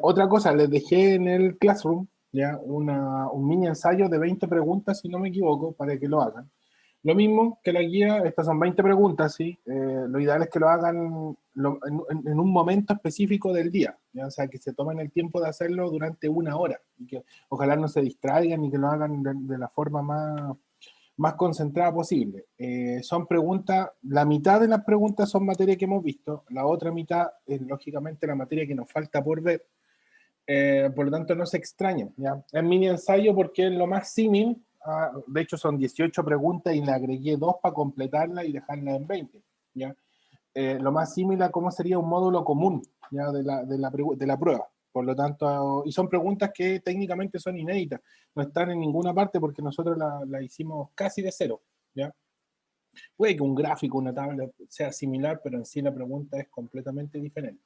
Otra cosa, les dejé en el Classroom ya un mini ensayo de 20 preguntas, si no me equivoco, para que lo hagan. Lo mismo que la guía, estas son 20 preguntas, ¿sí? Lo ideal es que lo hagan en un momento específico del día, ¿ya? O sea, que se tomen el tiempo de hacerlo durante una hora, y que ojalá no se distraigan y que lo hagan de la forma más concentrada posible. Son preguntas, la mitad de las preguntas son materia que hemos visto, la otra mitad es lógicamente la materia que nos falta por ver, por lo tanto no se extrañen, ¿ya? Es mini ensayo porque es lo más símil, de hecho son 18 preguntas y le agregué 2 para completarla y dejarla en 20, ¿ya? Lo más similar a cómo sería un módulo común, ¿ya? De la prueba. Por lo tanto, y son preguntas que técnicamente son inéditas, no están en ninguna parte porque nosotros la hicimos casi de cero, ¿ya? Puede que un gráfico, una tabla sea similar, pero en sí la pregunta es completamente diferente.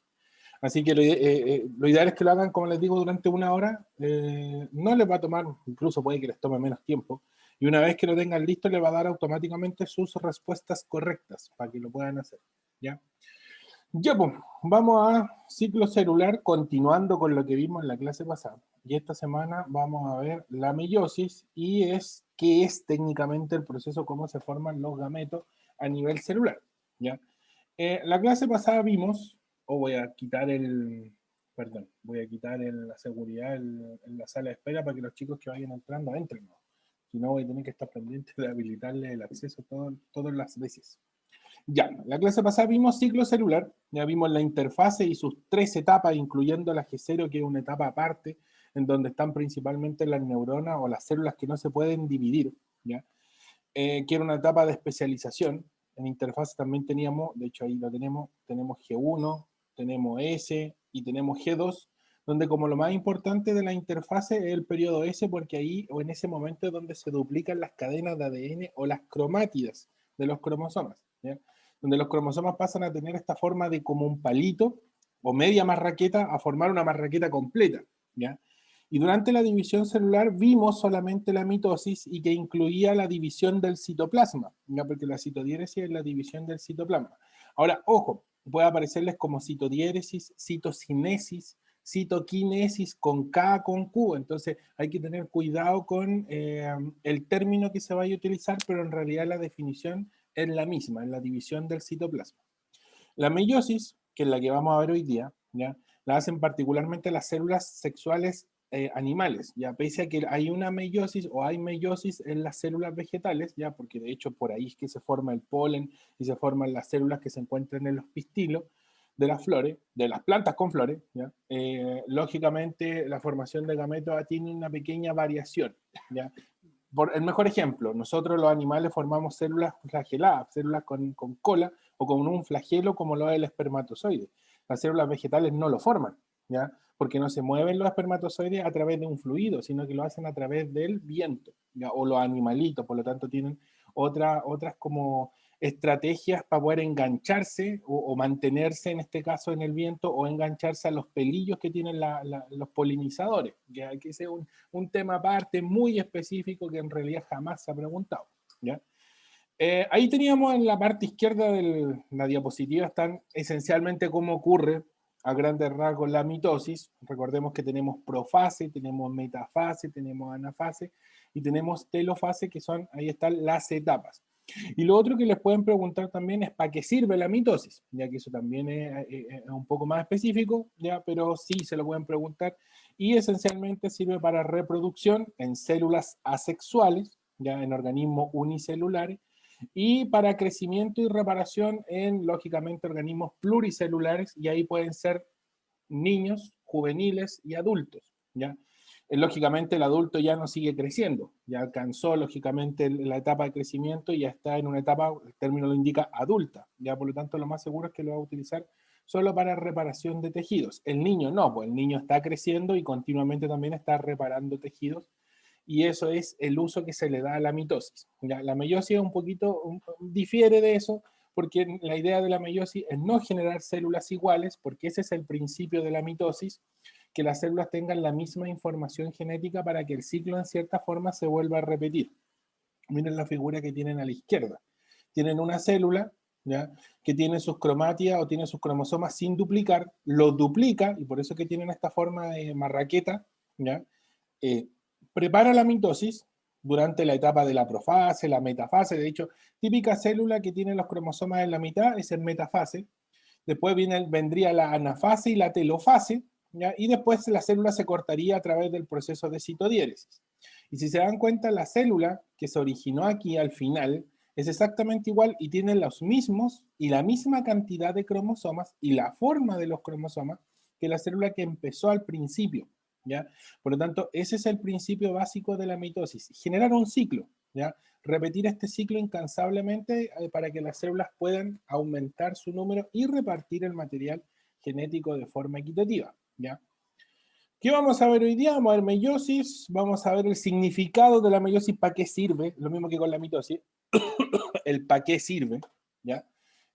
Así que lo ideal es que lo hagan, como les digo, durante una hora. No les va a tomar, incluso puede que les tome menos tiempo. Y una vez que lo tengan listo, le va a dar automáticamente sus respuestas correctas para que lo puedan hacer. ¿Ya? Ya, pues, vamos a ciclo celular, continuando con lo que vimos en la clase pasada. Y esta semana vamos a ver la meiosis y qué es técnicamente el proceso, cómo se forman los gametos a nivel celular. ¿Ya? La clase pasada vimos, o voy a quitar la seguridad en la sala de espera para que los chicos que vayan entrando entren, ¿no? Si no, voy a tener que estar pendiente de habilitarles el acceso todas las veces. Ya, la clase pasada vimos ciclo celular, ya vimos la interfase y sus 3 etapas, incluyendo la G0, que es una etapa aparte, en donde están principalmente las neuronas o las células que no se pueden dividir, ¿ya? Que era una etapa de especialización. En interfase también teníamos, de hecho ahí lo tenemos G1, tenemos S y tenemos G2, donde como lo más importante de la interfase es el periodo S, porque ahí o en ese momento es donde se duplican las cadenas de ADN o las cromátidas de los cromosomas, ¿ya? Donde los cromosomas pasan a tener esta forma de como un palito o media marraqueta a formar una marraqueta completa, ¿ya? Y durante la división celular vimos solamente la mitosis y que incluía la división del citoplasma, ¿ya? Porque la citodiéresis es la división del citoplasma. Ahora, ojo, puede aparecerles como citodiéresis, citocinesis, citoquinesis con K, con Q, entonces hay que tener cuidado con el término que se vaya a utilizar, pero en realidad la definición es la misma, es la división del citoplasma. La meiosis, que es la que vamos a ver hoy día, ¿ya? La hacen particularmente las células sexuales animales, ya pese a que hay una meiosis o hay meiosis en las células vegetales, ya porque de hecho por ahí es que se forma el polen y se forman las células que se encuentran en los pistilos de las flores, de las plantas con flores, ¿ya? Lógicamente la formación de gametos tiene una pequeña variación, ¿ya? Por el mejor ejemplo, nosotros los animales formamos células flageladas, células con cola o con un flagelo como lo es el espermatozoide. Las células vegetales no lo forman, ¿ya? Porque no se mueven los espermatozoides a través de un fluido, sino que lo hacen a través del viento, ¿ya? O los animalitos, por lo tanto tienen otras como estrategias para poder engancharse o mantenerse en este caso en el viento o engancharse a los pelillos que tienen los polinizadores, que ese es un tema aparte muy específico que en realidad jamás se ha preguntado, ¿ya? Ahí teníamos en la parte izquierda de la diapositiva, están esencialmente cómo ocurre a grandes rasgos la mitosis. Recordemos que tenemos profase, tenemos metafase, tenemos anafase y tenemos telofase, que son, ahí están las etapas. Y lo otro que les pueden preguntar también es para qué sirve la mitosis, ya que eso también es un poco más específico, ya, pero sí se lo pueden preguntar. Y esencialmente sirve para reproducción en células asexuales, ya en organismos unicelulares, y para crecimiento y reparación en, lógicamente, organismos pluricelulares, y ahí pueden ser niños, juveniles y adultos, ¿ya? Lógicamente el adulto ya no sigue creciendo, ya alcanzó lógicamente la etapa de crecimiento y ya está en una etapa, el término lo indica, adulta, ya por lo tanto lo más seguro es que lo va a utilizar solo para reparación de tejidos. El niño no, pues el niño está creciendo y continuamente también está reparando tejidos, y eso es el uso que se le da a la mitosis. ¿Ya? La meiosis un poquito difiere de eso, porque la idea de la meiosis es no generar células iguales, porque ese es el principio de la mitosis, que las células tengan la misma información genética para que el ciclo en cierta forma se vuelva a repetir. Miren la figura que tienen a la izquierda. Tienen una célula, ¿ya? Que tiene sus cromátidas o tiene sus cromosomas sin duplicar, los duplica, y por eso que tienen esta forma de marraqueta, ¿ya? Prepara la mitosis durante la etapa de la profase, la metafase. De hecho, típica célula que tiene los cromosomas en la mitad es en metafase. Después vendría la anafase y la telofase, ¿ya? Y después la célula se cortaría a través del proceso de citodiéresis. Y si se dan cuenta, la célula que se originó aquí al final es exactamente igual y tiene los mismos y la misma cantidad de cromosomas y la forma de los cromosomas que la célula que empezó al principio, ¿ya? Por lo tanto, ese es el principio básico de la mitosis, generar un ciclo, ¿ya? Repetir este ciclo incansablemente para que las células puedan aumentar su número y repartir el material genético de forma equitativa, ¿ya? ¿Qué vamos a ver hoy día? Vamos a ver meiosis, vamos a ver el significado de la meiosis, para qué sirve, lo mismo que con la mitosis, el para qué sirve, ¿ya?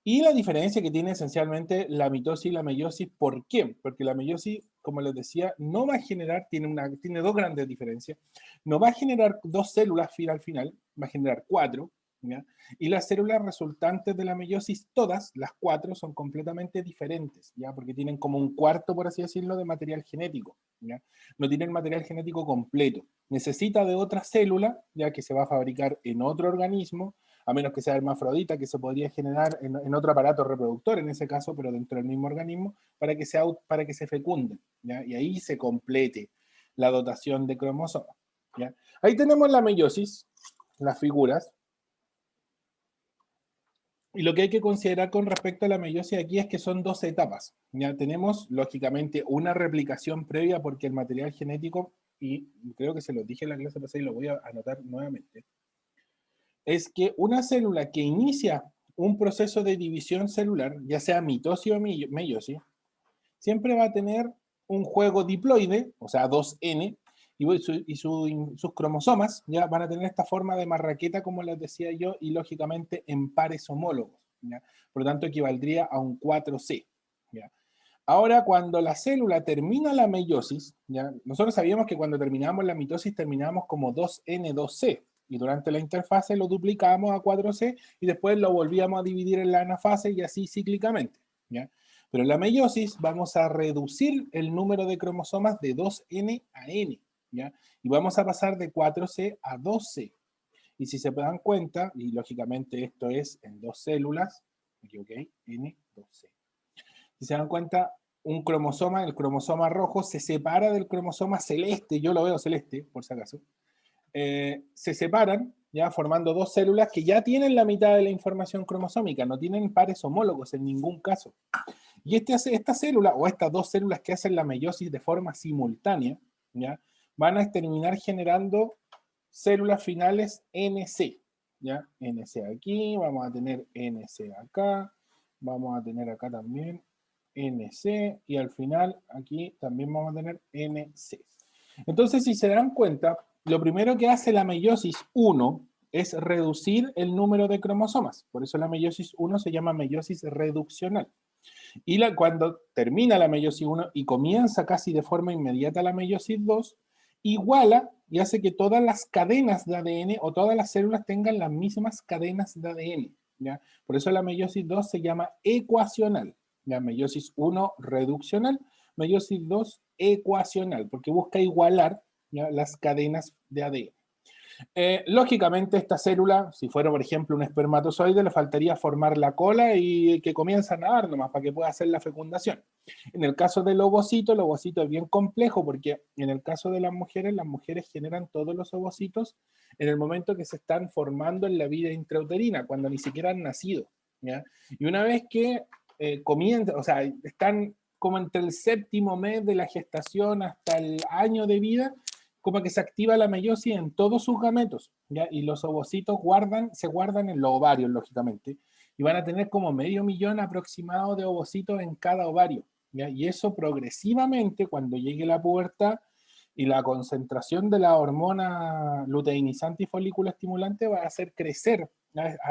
Y la diferencia que tiene esencialmente la mitosis y la meiosis, ¿por qué? Porque la meiosis, como les decía, no va a generar, tiene dos grandes diferencias, no va a generar dos células al final, va a generar cuatro, ¿ya? Y las células resultantes de la meiosis, todas las cuatro, son completamente diferentes, ¿ya? Porque tienen como un cuarto, por así decirlo, de material genético, ¿ya? No tienen material genético completo. Necesita de otra célula, ya que se va a fabricar en otro organismo, a menos que sea hermafrodita, que se podría generar en otro aparato reproductor en ese caso, pero dentro del mismo organismo, para que se fecunde, ¿ya? Y ahí se complete la dotación de cromosomas, ¿ya? Ahí tenemos la meiosis, las figuras, y lo que hay que considerar con respecto a la meiosis aquí es que son dos etapas. Ya tenemos, lógicamente, una replicación previa porque el material genético, y creo que se lo dije en la clase pasada y lo voy a anotar nuevamente, es que una célula que inicia un proceso de división celular, ya sea mitosis o meiosis, siempre va a tener un juego diploide, o sea, 2N, y sus cromosomas ya van a tener esta forma de marraqueta, como les decía yo, y lógicamente en pares homólogos, ¿ya? Por lo tanto, equivaldría a un 4C, ¿ya? Ahora, cuando la célula termina la meiosis, ¿ya? Nosotros sabíamos que cuando terminamos la mitosis terminamos como 2N2C, y durante la interfase lo duplicábamos a 4C y después lo volvíamos a dividir en la anafase y así cíclicamente, ¿ya? Pero en la meiosis vamos a reducir el número de cromosomas de 2N a N, ¿ya? Y vamos a pasar de 4C a 2C. Y si se dan cuenta, y lógicamente esto es en dos células, ¿ok? N, 2C. Si se dan cuenta, un cromosoma, el cromosoma rojo, se separa del cromosoma celeste, yo lo veo celeste, por si acaso, se separan, ya formando dos células que ya tienen la mitad de la información cromosómica, no tienen pares homólogos en ningún caso. Y esta célula, o estas dos células que hacen la meiosis de forma simultánea, ¿ya? Van a terminar generando células finales NC, ¿ya? NC aquí, vamos a tener NC acá, vamos a tener acá también NC, y al final aquí también vamos a tener NC. Entonces, si se dan cuenta, lo primero que hace la meiosis 1 es reducir el número de cromosomas. Por eso la meiosis 1 se llama meiosis reduccional. Y cuando termina la meiosis 1 y comienza casi de forma inmediata la meiosis 2, iguala y hace que todas las cadenas de ADN o todas las células tengan las mismas cadenas de ADN, ¿ya? Por eso la meiosis 2 se llama ecuacional, ¿ya? Meiosis 1 reduccional, meiosis 2 ecuacional, porque busca igualar, ¿ya?, las cadenas de ADN. Lógicamente, esta célula, si fuera por ejemplo un espermatozoide, le faltaría formar la cola y que comienza a nadar nomás para que pueda hacer la fecundación. En el caso del ovocito, el ovocito es bien complejo porque en el caso de las mujeres generan todos los ovocitos en el momento que se están formando en la vida intrauterina, cuando ni siquiera han nacido, ¿ya? Y una vez que comienza, o sea, están como entre el séptimo mes de la gestación hasta el año de vida, como que se activa la meiosis en todos sus gametos, ¿ya? Y los ovocitos se guardan en los ovarios, lógicamente, y van a tener como 500.000 aproximado de ovocitos en cada ovario, ¿ya? Y eso progresivamente, cuando llegue la pubertad y la concentración de la hormona luteinizante y folículo estimulante, va a hacer crecer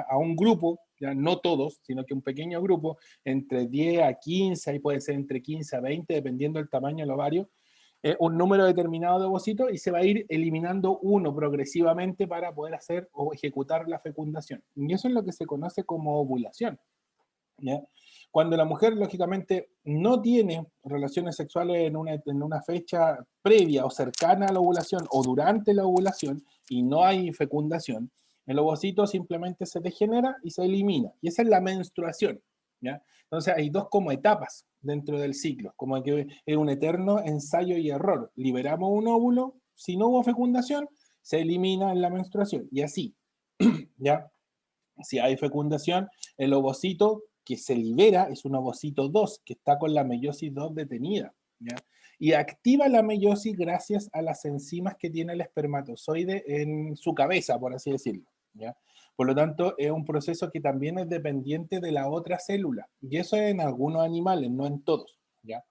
a un grupo, ya no todos, sino que un pequeño grupo, entre 10 a 15, ahí puede ser entre 15 a 20, dependiendo del tamaño del ovario, un número determinado de ovocitos y se va a ir eliminando uno progresivamente para poder hacer o ejecutar la fecundación. Y eso es lo que se conoce como ovulación, ¿ya? Cuando la mujer, lógicamente, no tiene relaciones sexuales en una fecha previa o cercana a la ovulación o durante la ovulación y no hay fecundación, el ovocito simplemente se degenera y se elimina. Y esa es la menstruación, ¿ya? Entonces hay dos como etapas dentro del ciclo, como que es un eterno ensayo y error. Liberamos un óvulo, si no hubo fecundación, se elimina en la menstruación y así, ¿ya? Si hay fecundación, el ovocito que se libera es un ovocito 2 que está con la meiosis 2 detenida, ¿ya? Y activa la meiosis gracias a las enzimas que tiene el espermatozoide en su cabeza, por así decirlo, ¿ya? Por lo tanto, es un proceso que también es dependiente de la otra célula, y eso es en algunos animales, no en todos, ¿ya?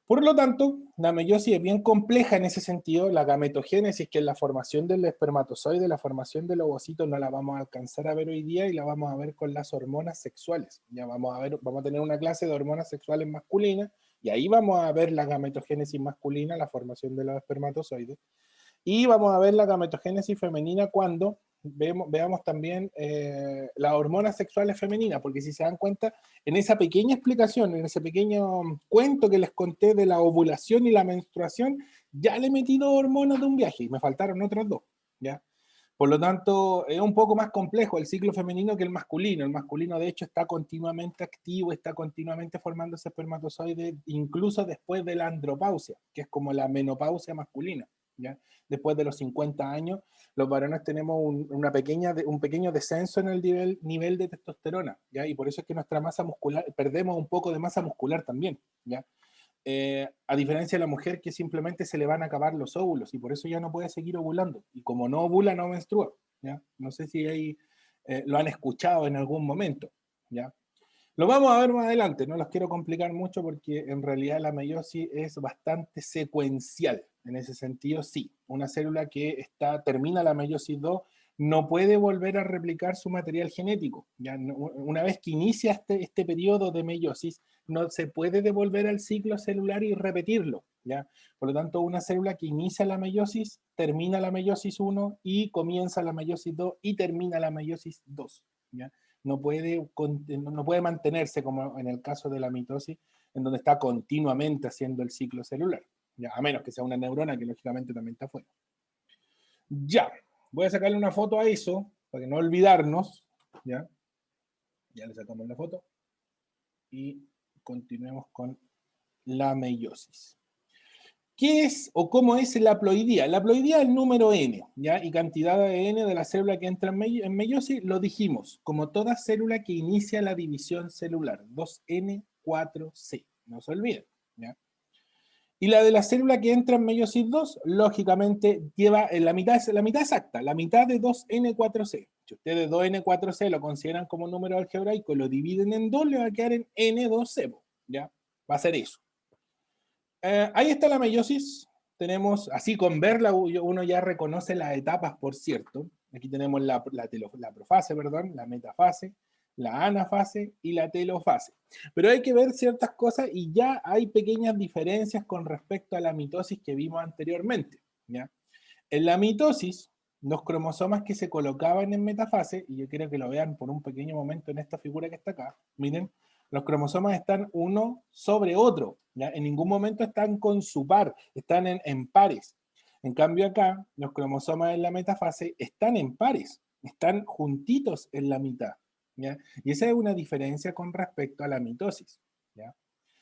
Por lo tanto, la meiosis es bien compleja en ese sentido. La gametogénesis, que es la formación del espermatozoide, la formación del ovocito, no la vamos a alcanzar a ver hoy día y la vamos a ver con las hormonas sexuales. Ya vamos a tener una clase de hormonas sexuales masculinas y ahí vamos a ver la gametogénesis masculina, la formación de los espermatozoides. Y vamos a ver la gametogénesis femenina cuando veamos también las hormonas sexuales femeninas, porque si se dan cuenta, en esa pequeña explicación, en ese pequeño cuento que les conté de la ovulación y la menstruación, ya le he metido hormonas de un viaje y me faltaron otras dos, ¿ya? Por lo tanto, es un poco más complejo el ciclo femenino que el masculino. El masculino, de hecho, está continuamente activo, está continuamente formándose espermatozoides, incluso después de la andropausia, que es como la menopausia masculina, ¿ya? Después de los 50 años, los varones tenemos un pequeño descenso en el nivel de testosterona, ¿ya? Y por eso es que nuestra masa muscular, perdemos un poco de masa muscular también, ¿ya? A diferencia de la mujer que simplemente se le van a acabar los óvulos y por eso ya no puede seguir ovulando. Y como no ovula, no menstrua, ¿ya? No sé si ahí lo han escuchado en algún momento, ¿ya? Lo vamos a ver más adelante, no los quiero complicar mucho porque en realidad la meiosis es bastante secuencial. En ese sentido, sí, una célula que termina la meiosis 2 no puede volver a replicar su material genético. Ya una vez que inicia este periodo de meiosis, no se puede devolver al ciclo celular y repetirlo, ¿ya? Por lo tanto, una célula que inicia la meiosis, termina la meiosis 1 y comienza la meiosis 2 y termina la meiosis 2, ¿ya? No puede mantenerse como en el caso de la mitosis, en donde está continuamente haciendo el ciclo celular, ¿ya? A menos que sea una neurona que lógicamente también está fuera. Ya, voy a sacarle una foto a eso, para que no olvidarnos, ¿ya? Ya le sacamos la foto y continuemos con la meiosis. ¿Qué es o cómo es la haploidía? La haploidía es el número n, ¿ya? Y cantidad de n de la célula que entra en meiosis, lo dijimos, como toda célula que inicia la división celular, 2n4c, no se olviden, ¿ya? Y la de la célula que entra en meiosis 2, lógicamente lleva la mitad exacta, la mitad de 2n4c. Si ustedes 2n4c lo consideran como un número algebraico, lo dividen en 2, le va a quedar en n2c, ¿ya? Va a ser eso. Ahí está la meiosis. Tenemos, así con verla, uno ya reconoce las etapas, por cierto. Aquí tenemos la profase, perdón, la metafase, la anafase y la telofase. Pero hay que ver ciertas cosas y ya hay pequeñas diferencias con respecto a la mitosis que vimos anteriormente, ¿ya? En la mitosis, los cromosomas que se colocaban en metafase, y yo quiero que lo vean por un pequeño momento en esta figura que está acá, miren, los cromosomas están uno sobre otro, ¿ya? En ningún momento están con su par, están en pares. En cambio acá, los cromosomas en la metafase están en pares, están juntitos en la mitad, ¿ya? Y esa es una diferencia con respecto a la mitosis, ¿ya?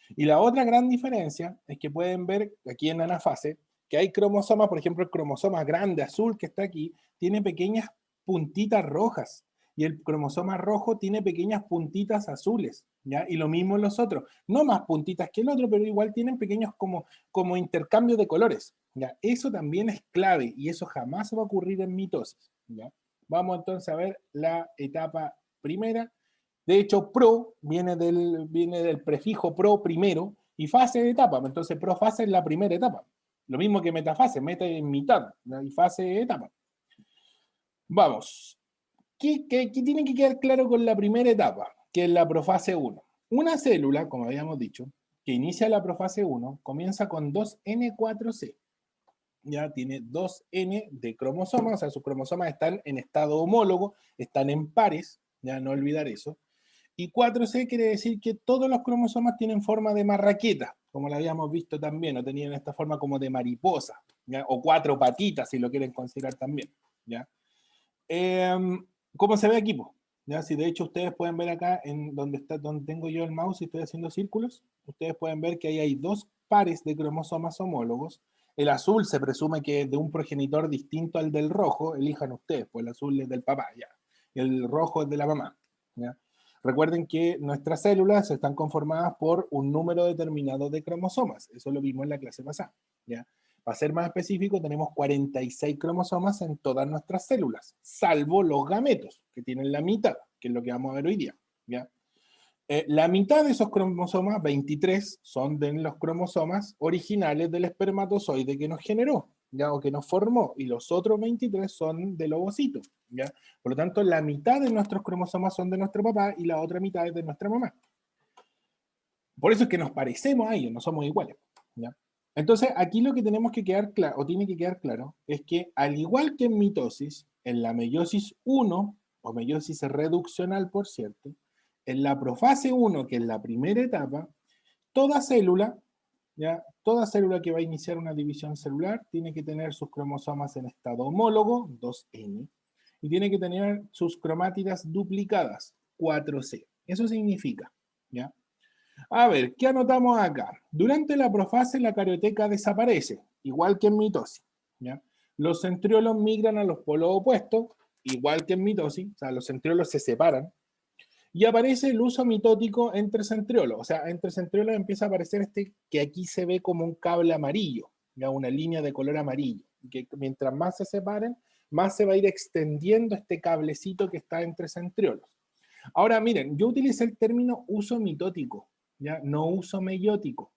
Y la otra gran diferencia es que pueden ver aquí en anafase que hay cromosomas, por ejemplo, el cromosoma grande azul que está aquí, tiene pequeñas puntitas rojas y el cromosoma rojo tiene pequeñas puntitas azules, ¿ya? Y lo mismo los otros, no más puntitas que el otro, pero igual tienen pequeños como intercambio de colores, ¿ya? Eso también es clave y eso jamás va a ocurrir en mitosis, ¿ya? Vamos entonces a ver la etapa primera. De hecho, pro viene del prefijo pro primero y fase de etapa. Entonces, profase es la primera etapa. Lo mismo que metafase, meta en mitad, ¿no? Y fase etapa. Vamos. ¿Qué tiene que quedar claro con la primera etapa? Que es la profase 1. Una célula, como habíamos dicho, que inicia la profase 1, comienza con 2n4c. Ya tiene 2n de cromosomas, o sea, sus cromosomas están en estado homólogo, están en pares, ya no olvidar eso. Y 4C quiere decir que todos los cromosomas tienen forma de marraqueta, como lo habíamos visto también, o tenían esta forma como de mariposa, ¿ya? O 4 patitas, si lo quieren considerar también, ¿ya? ¿Cómo se ve aquí? ¿Ya? Si de hecho ustedes pueden ver acá, en donde tengo yo el mouse y estoy haciendo círculos, ustedes pueden ver que ahí hay 2 pares de cromosomas homólogos. El azul se presume que es de un progenitor distinto al del rojo, elijan ustedes, pues el azul es del papá, ya. El rojo es de la mamá, ¿ya? Recuerden que nuestras células están conformadas por un número determinado de cromosomas. Eso lo vimos en la clase pasada, ¿ya? Para ser más específico, tenemos 46 cromosomas en todas nuestras células, salvo los gametos, que tienen la mitad, que es lo que vamos a ver hoy día, ¿ya? La mitad de esos cromosomas, 23, son de los cromosomas originales del espermatozoide que nos generó, ¿ya? O que nos formó, y los otros 23 son del ovocito, ¿ya? Por lo tanto, la mitad de nuestros cromosomas son de nuestro papá y la otra mitad es de nuestra mamá. Por eso es que nos parecemos a ellos, no somos iguales, ¿ya? Entonces, aquí lo que tenemos que quedar claro, o tiene que quedar claro, es que al igual que en mitosis, en la meiosis 1, o meiosis reduccional, por cierto, en la profase 1, que es la primera etapa, toda célula, ¿ya? Toda célula que va a iniciar una división celular tiene que tener sus cromosomas en estado homólogo, 2N, y tiene que tener sus cromátidas duplicadas, 4C. Eso significa, ¿ya? A ver, ¿qué anotamos acá? Durante la profase la carioteca desaparece, igual que en mitosis, ¿ya? Los centriolos migran a los polos opuestos, igual que en mitosis, o sea, los centriolos se separan, y aparece el uso mitótico entre centriolos, o sea, entre centriolos empieza a aparecer este que aquí se ve como un cable amarillo, ¿ya? Una línea de color amarillo, que mientras más se separen, más se va a ir extendiendo este cablecito que está entre centriolos. Ahora miren, yo utilicé el término uso mitótico, ¿ya? No uso meiótico.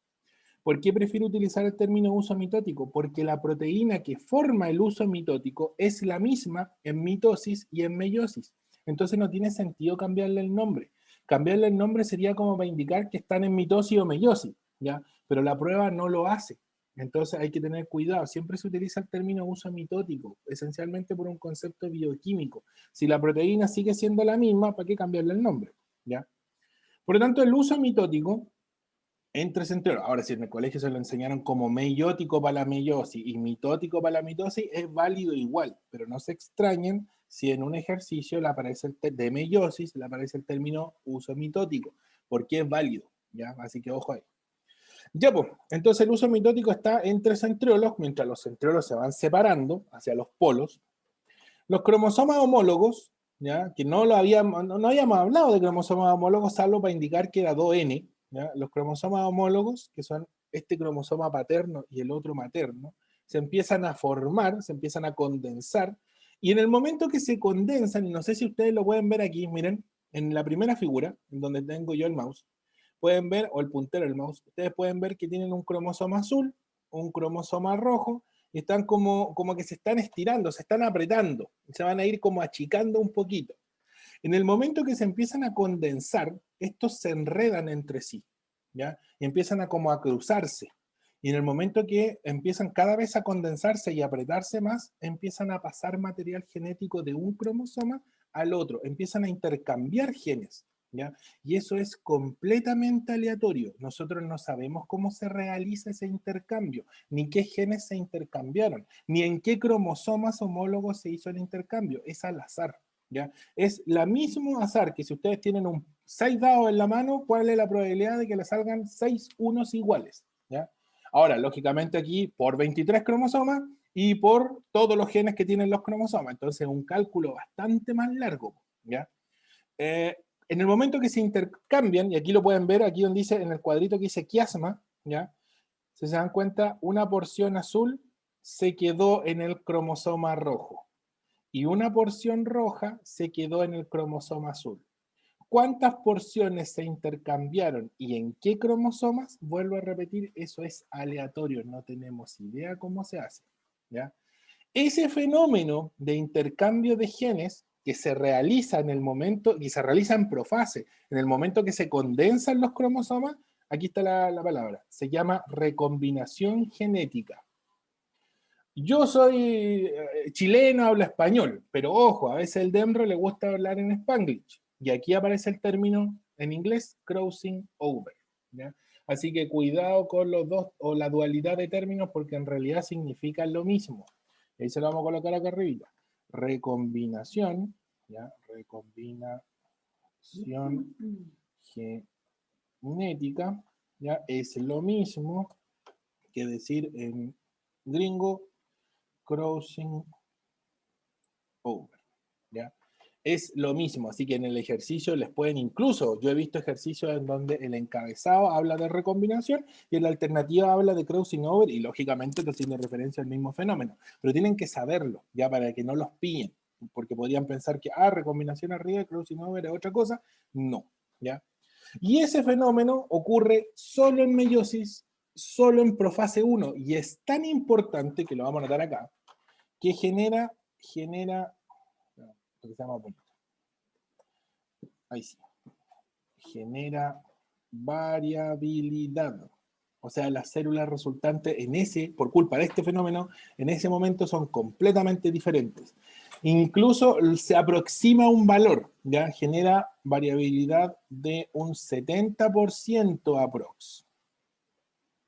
¿Por qué prefiero utilizar el término uso mitótico? Porque la proteína que forma el uso mitótico es la misma en mitosis y en meiosis. Entonces no tiene sentido cambiarle el nombre. Cambiarle el nombre sería como para indicar que están en mitosis o meiosis, ¿ya? Pero la prueba no lo hace. Entonces hay que tener cuidado. Siempre se utiliza el término uso mitótico, esencialmente por un concepto bioquímico. Si la proteína sigue siendo la misma, ¿para qué cambiarle el nombre? ¿Ya? Por lo tanto, el uso mitótico entre centriolos. Ahora, si en el colegio se lo enseñaron como meiótico para la meiosis y mitótico para la mitosis, es válido igual, pero no se extrañen si en un ejercicio le aparece de meiosis le aparece el término uso mitótico, porque es válido, ¿ya? Así que ojo ahí. Ya, pues, entonces el uso mitótico está entre centriolos, mientras los centriolos se van separando hacia los polos. Los cromosomas homólogos, ¿ya? Que no habíamos hablado de cromosomas homólogos, salvo para indicar que era 2N, ¿ya? Los cromosomas homólogos, que son este cromosoma paterno y el otro materno, se empiezan a formar, se empiezan a condensar, y en el momento que se condensan, y no sé si ustedes lo pueden ver aquí, miren, en la primera figura, en donde tengo yo el mouse, pueden ver, o el puntero del mouse, ustedes pueden ver que tienen un cromosoma azul, un cromosoma rojo, y están como que se están estirando, se están apretando, se van a ir como achicando un poquito. En el momento que se empiezan a condensar, estos se enredan entre sí, ¿ya? Y empiezan a como a cruzarse. Y en el momento que empiezan cada vez a condensarse y apretarse más, empiezan a pasar material genético de un cromosoma al otro, empiezan a intercambiar genes, ¿ya? Y eso es completamente aleatorio. Nosotros no sabemos cómo se realiza ese intercambio, ni qué genes se intercambiaron, ni en qué cromosomas homólogos se hizo el intercambio. Es al azar, ¿ya? Es la mismo azar que si ustedes tienen 6 dados en la mano, ¿cuál es la probabilidad de que le salgan 6 unos iguales? ¿Ya? Ahora, lógicamente aquí por 23 cromosomas y por todos los genes que tienen los cromosomas. Entonces, un cálculo bastante más largo, ¿ya? En el momento que se intercambian, y aquí lo pueden ver, aquí donde dice, en el cuadrito que dice quiasma, ¿ya? Si se dan cuenta, una porción azul se quedó en el cromosoma rojo y una porción roja se quedó en el cromosoma azul. ¿Cuántas porciones se intercambiaron y en qué cromosomas? Vuelvo a repetir, eso es aleatorio, no tenemos idea cómo se hace, ¿ya? Ese fenómeno de intercambio de genes que se realiza en el momento, y se realiza en profase, en el momento que se condensan los cromosomas, aquí está la palabra, se llama recombinación genética. Yo soy chileno, hablo español, pero ojo, a veces el DEMRO le gusta hablar en Spanglish. Y aquí aparece el término En inglés, crossing over. ¿Ya? Así que cuidado con los dos o la dualidad de términos porque en realidad significan lo mismo. Ahí se lo vamos a colocar acá arriba. Recombinación, ¿ya? Recombinación genética, ¿ya? Es lo mismo que decir en gringo crossing over, ¿ya? Es lo mismo, así que en el ejercicio les pueden incluso, yo he visto ejercicios en donde el encabezado habla de recombinación y en la alternativa habla de crossing over y lógicamente está haciendo referencia al mismo fenómeno, pero tienen que saberlo, ya para que no los pillen, porque podrían pensar que, recombinación arriba y crossing over es otra cosa, no, ¿ya? Y ese fenómeno ocurre solo en meiosis, solo en profase 1, y es tan importante, que lo vamos a notar acá, que genera, lo que se llama, ahí sí, genera variabilidad. O sea, las células resultantes en ese, por culpa de este fenómeno, en ese momento son completamente diferentes. Incluso se aproxima un valor, ¿ya? Genera variabilidad de un 70% aprox.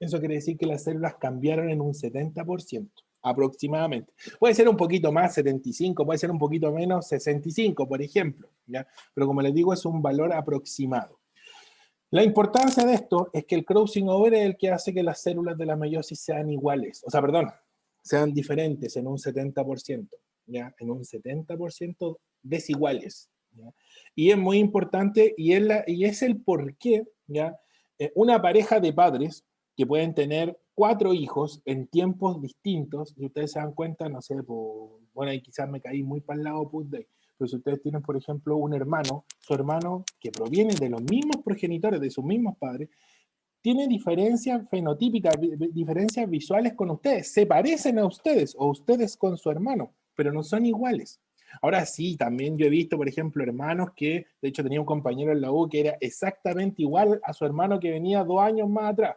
Eso quiere decir que las células cambiaron en un 70%, aproximadamente. Puede ser un poquito más, 75, puede ser un poquito menos, 65, por ejemplo, ¿ya? Pero como les digo, es un valor aproximado. La importancia de esto es que el crossing over es el que hace que las células de la meiosis sean iguales, o sea, perdón, sean diferentes en un 70%, ¿ya? En un 70% desiguales, ¿ya? Y es muy importante y es el por qué, ¿ya? Una pareja de padres que pueden tener 4 hijos en tiempos distintos, si ustedes se dan cuenta, no sé, bueno, y quizás me caí muy para el lado de pero si ustedes tienen, por ejemplo, un hermano, su hermano que proviene de los mismos progenitores, de sus mismos padres, tiene diferencias fenotípicas, diferencias visuales con ustedes, se parecen a ustedes o ustedes con su hermano, pero no son iguales. Ahora sí, también yo he visto, por ejemplo, hermanos que, de hecho tenía un compañero en la U que era exactamente igual a su hermano que venía 2 años más atrás.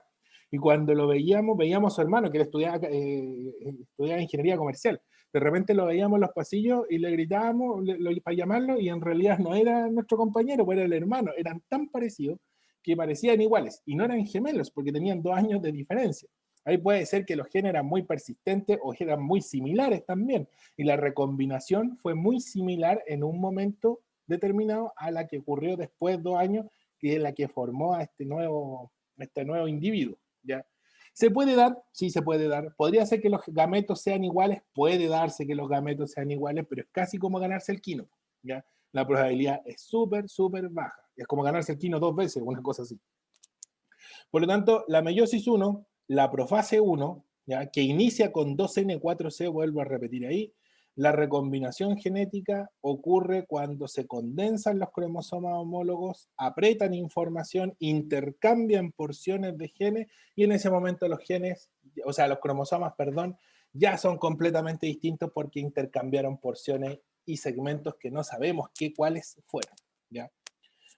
Y cuando lo veíamos a su hermano, que él estudiaba ingeniería comercial. De repente lo veíamos en los pasillos y le gritábamos para llamarlo y en realidad no era nuestro compañero, pues era el hermano. Eran tan parecidos que parecían iguales y no eran gemelos porque tenían 2 años de diferencia. Ahí puede ser que los genes eran muy persistentes o eran muy similares también. Y la recombinación fue muy similar en un momento determinado a la que ocurrió después 2 años, que es la que formó a este nuevo individuo. ¿Ya? ¿Se puede dar? Sí, se puede dar. ¿Podría ser que los gametos sean iguales? Puede darse que los gametos sean iguales, pero es casi como ganarse el quino. ¿Ya? La probabilidad es súper, súper baja. Es como ganarse el quino 2 veces, una cosa así. Por lo tanto, la meiosis 1, la profase 1, ¿ya? Que inicia con 2N4C, vuelvo a repetir ahí, la recombinación genética ocurre cuando se condensan los cromosomas homólogos, apretan información, intercambian porciones de genes y en ese momento los genes, o sea, los cromosomas, perdón, ya son completamente distintos porque intercambiaron porciones y segmentos que no sabemos cuáles fueron, ¿ya?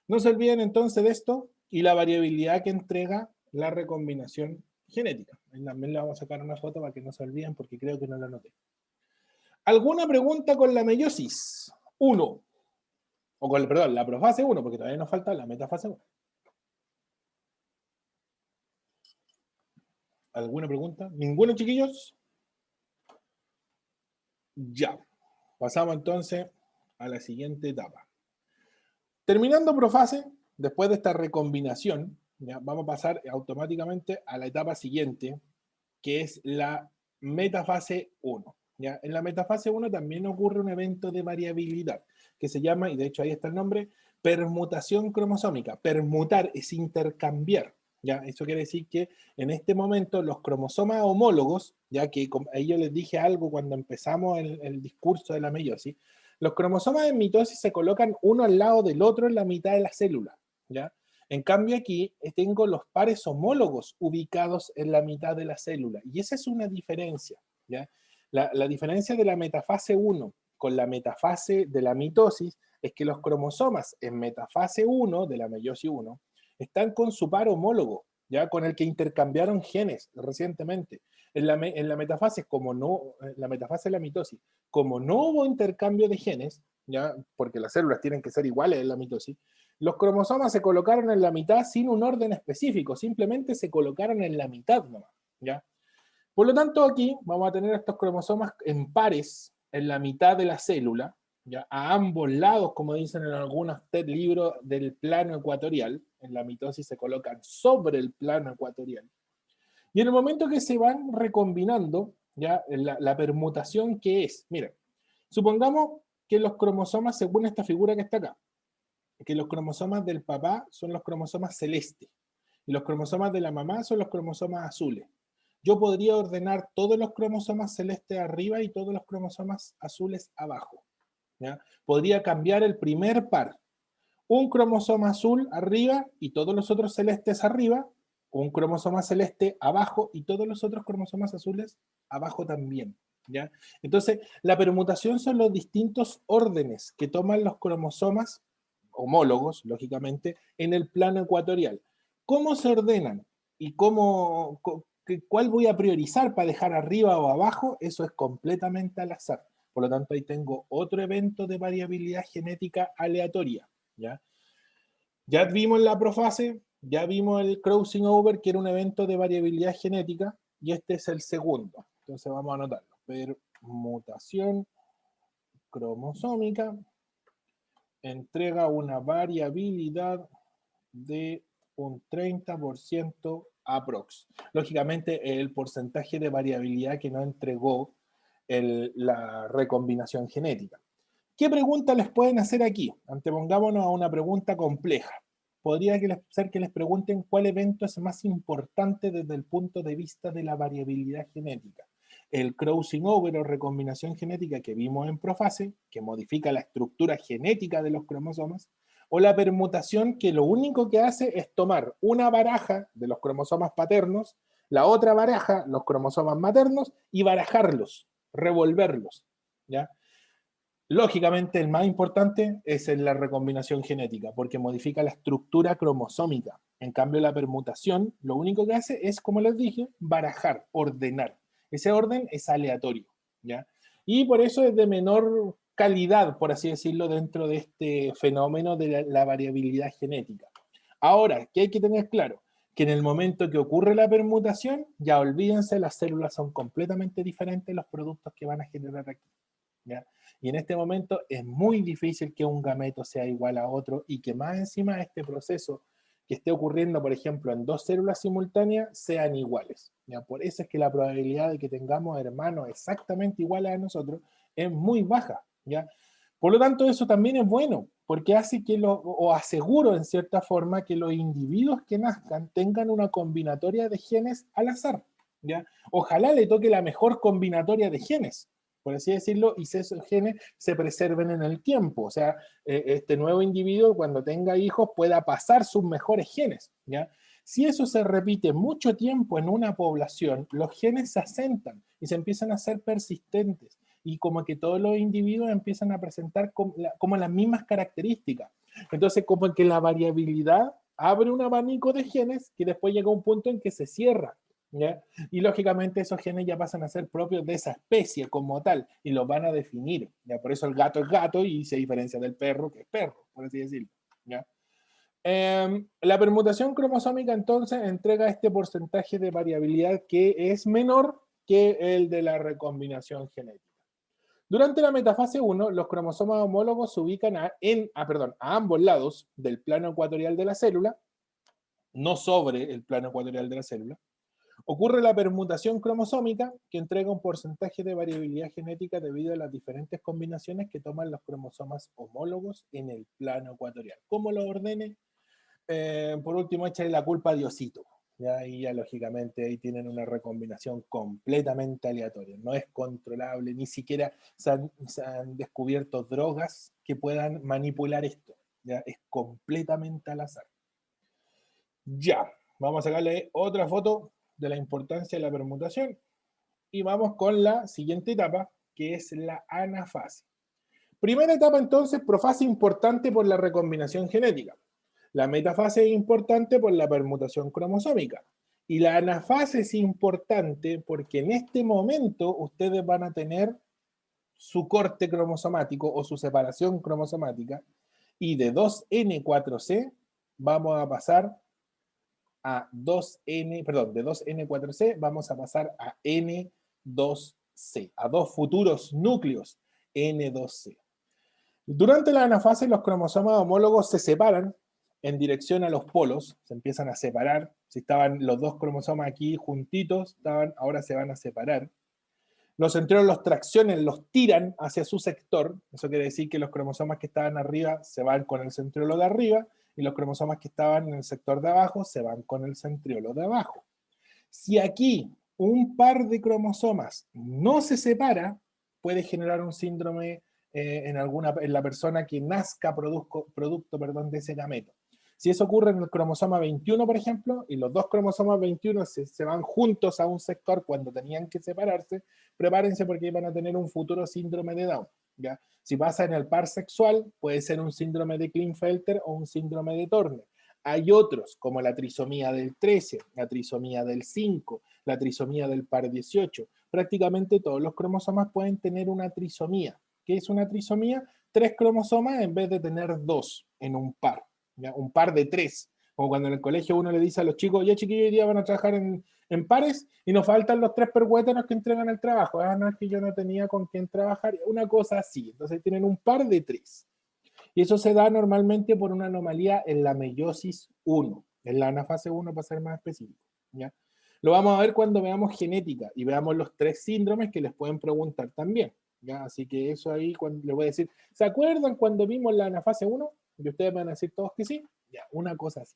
No se olviden entonces de esto y la variabilidad que entrega la recombinación genética. Ahí también le vamos a sacar una foto para que no se olviden porque creo que no la anoté. ¿Alguna pregunta con la meiosis 1? O con, perdón, la profase 1, porque todavía nos falta la metafase 1. ¿Alguna pregunta? ¿Ninguno, chiquillos? Ya. Pasamos entonces a la siguiente etapa. Terminando profase, después de esta recombinación, ¿ya? Vamos a pasar automáticamente a la etapa siguiente, que es la metafase 1. ¿Ya? En la metafase 1 también ocurre un evento de variabilidad que se llama, y de hecho ahí está el nombre, permutación cromosómica. Permutar es intercambiar. ¿Ya? Eso quiere decir que en este momento los cromosomas homólogos, ya que ahí yo les dije algo cuando empezamos el discurso de la meiosis, los cromosomas en mitosis se colocan uno al lado del otro en la mitad de la célula. ¿Ya? En cambio aquí tengo los pares homólogos ubicados en la mitad de la célula y esa es una diferencia. ¿Ya? La diferencia de la metafase 1 con la metafase de la mitosis es que los cromosomas en metafase 1 de la meiosis 1 están con su par homólogo, ¿ya? Con el que intercambiaron genes recientemente. En la metafase, la metafase de la mitosis, como no hubo intercambio de genes, ¿ya? Porque las células tienen que ser iguales en la mitosis, los cromosomas se colocaron en la mitad sin un orden específico, simplemente se colocaron en la mitad nomás, ¿ya? Por lo tanto, aquí vamos a tener estos cromosomas en pares en la mitad de la célula, ¿ya? A ambos lados, como dicen en algunos libros del plano ecuatorial, en la mitosis se colocan sobre el plano ecuatorial. Y en el momento que se van recombinando, ya la permutación que es, miren, supongamos que los cromosomas, según esta figura que está acá, que los cromosomas del papá son los cromosomas celestes y los cromosomas de la mamá son los cromosomas azules. Yo podría ordenar todos los cromosomas celestes arriba y todos los cromosomas azules abajo, ¿ya? Podría cambiar el primer par. Un cromosoma azul arriba y todos los otros celestes arriba, un cromosoma celeste abajo y todos los otros cromosomas azules abajo también, ¿ya? Entonces, la permutación son los distintos órdenes que toman los cromosomas homólogos, lógicamente, en el plano ecuatorial. ¿Cómo se ordenan? ¿Y cuál voy a priorizar para dejar arriba o abajo? Eso es completamente al azar. Por lo tanto, ahí tengo otro evento de variabilidad genética aleatoria, ¿ya? Ya vimos la profase, ya vimos el crossing over, que era un evento de variabilidad genética, y este es el segundo. Entonces vamos a anotarlo. Permutación cromosómica entrega una variabilidad de un 30% aprox. Lógicamente, el porcentaje de variabilidad que no entregó la recombinación genética. ¿Qué preguntas les pueden hacer aquí? Antepongámonos a una pregunta compleja. Podría ser que les pregunten cuál evento es más importante desde el punto de vista de la variabilidad genética. El crossing over o recombinación genética que vimos en profase, que modifica la estructura genética de los cromosomas, o la permutación que lo único que hace es tomar una baraja de los cromosomas paternos, la otra baraja, los cromosomas maternos, y barajarlos, revolverlos, ¿ya? Lógicamente, el más importante es en la recombinación genética, porque modifica la estructura cromosómica. En cambio, la permutación, lo único que hace es, como les dije, barajar, ordenar. Ese orden es aleatorio, ¿ya? Y por eso es de menor calidad, por así decirlo, dentro de este fenómeno de la variabilidad genética. Ahora, ¿qué hay que tener claro? Que en el momento que ocurre la permutación, ya olvídense, las células son completamente diferentes los productos que van a generar aquí, ¿ya? Y en este momento es muy difícil que un gameto sea igual a otro y que más encima este proceso que esté ocurriendo, por ejemplo, en dos células simultáneas, sean iguales, ¿ya? Por eso es que la probabilidad de que tengamos hermanos exactamente iguales a nosotros es muy baja, ¿ya? Por lo tanto, eso también es bueno, porque hace que o aseguro en cierta forma que los individuos que nazcan tengan una combinatoria de genes al azar, ¿ya? Ojalá le toque la mejor combinatoria de genes, por así decirlo, y esos genes se preserven en el tiempo. O sea, este nuevo individuo, cuando tenga hijos, pueda pasar sus mejores genes, ¿ya? Si eso se repite mucho tiempo en una población, los genes se asentan y se empiezan a ser persistentes, y como que todos los individuos empiezan a presentar como las mismas características. Entonces, como que la variabilidad abre un abanico de genes que después llega a un punto en que se cierra, ¿ya? Y lógicamente esos genes ya pasan a ser propios de esa especie como tal y los van a definir, ¿ya? Por eso el gato es gato y se diferencia del perro, que es perro, por así decirlo, ¿ya? La permutación cromosómica entonces entrega este porcentaje de variabilidad que es menor que el de la recombinación genética. Durante la metafase 1, los cromosomas homólogos se ubican a ambos lados del plano ecuatorial de la célula, no sobre el plano ecuatorial de la célula. Ocurre la permutación cromosómica, que entrega un porcentaje de variabilidad genética debido a las diferentes combinaciones que toman los cromosomas homólogos en el plano ecuatorial. ¿Cómo lo ordene? Por último, échale la culpa a Diosito. ¿Ya? Y ya lógicamente ahí tienen una recombinación completamente aleatoria. No es controlable, ni siquiera se han descubierto drogas que puedan manipular esto. ¿Ya? Es completamente al azar. Ya, vamos a sacarle otra foto de la importancia de la permutación y vamos con la siguiente etapa, que es la anafase. Primera etapa entonces, profase importante por la recombinación genética. La metafase es importante por la permutación cromosómica. Y la anafase es importante porque en este momento ustedes van a tener su corte cromosomático o su separación cromosomática Y de 2N4C vamos a pasar a 2N, perdón, de 2N4C vamos a pasar a N2C, a dos futuros núcleos N2C. Durante la anafase los cromosomas homólogos se separan en dirección a los polos, se empiezan a separar. Si estaban los dos cromosomas aquí juntitos, ahora se van a separar. Los centriolos los traccionan, los tiran hacia su sector. Eso quiere decir que los cromosomas que estaban arriba se van con el centriolo de arriba y los cromosomas que estaban en el sector de abajo se van con el centriolo de abajo. Si aquí un par de cromosomas no se separa, puede generar un síndrome en la persona que nazca producto de ese gameto. Si eso ocurre en el cromosoma 21, por ejemplo, y los dos cromosomas 21 se van juntos a un sector cuando tenían que separarse, prepárense porque van a tener un futuro síndrome de Down. ¿Ya? Si pasa en el par sexual, puede ser un síndrome de Klinefelter o un síndrome de Turner. Hay otros, como la trisomía del 13, la trisomía del 5, la trisomía del par 18. Prácticamente todos los cromosomas pueden tener una trisomía. ¿Qué es una trisomía? 3 cromosomas en vez de tener 2 en un par. ¿Ya? Un par de 3. Como cuando en el colegio uno le dice a los chicos, ya chiquillos, hoy día van a trabajar en pares y nos faltan los 3 perhuétenos que entregan el trabajo. Ah, no, es que yo no tenía con quién trabajar. Una cosa así. Entonces tienen un par de 3. Y eso se da normalmente por una anomalía en la meiosis 1, en la anafase 1 para ser más específico. ¿Ya? Lo vamos a ver cuando veamos genética y veamos los 3 síndromes que les pueden preguntar también. ¿Ya? Así que eso ahí cuando les voy a decir, ¿se acuerdan cuando vimos la anafase 1? Y ustedes van a decir todos que sí. Ya, una cosa así.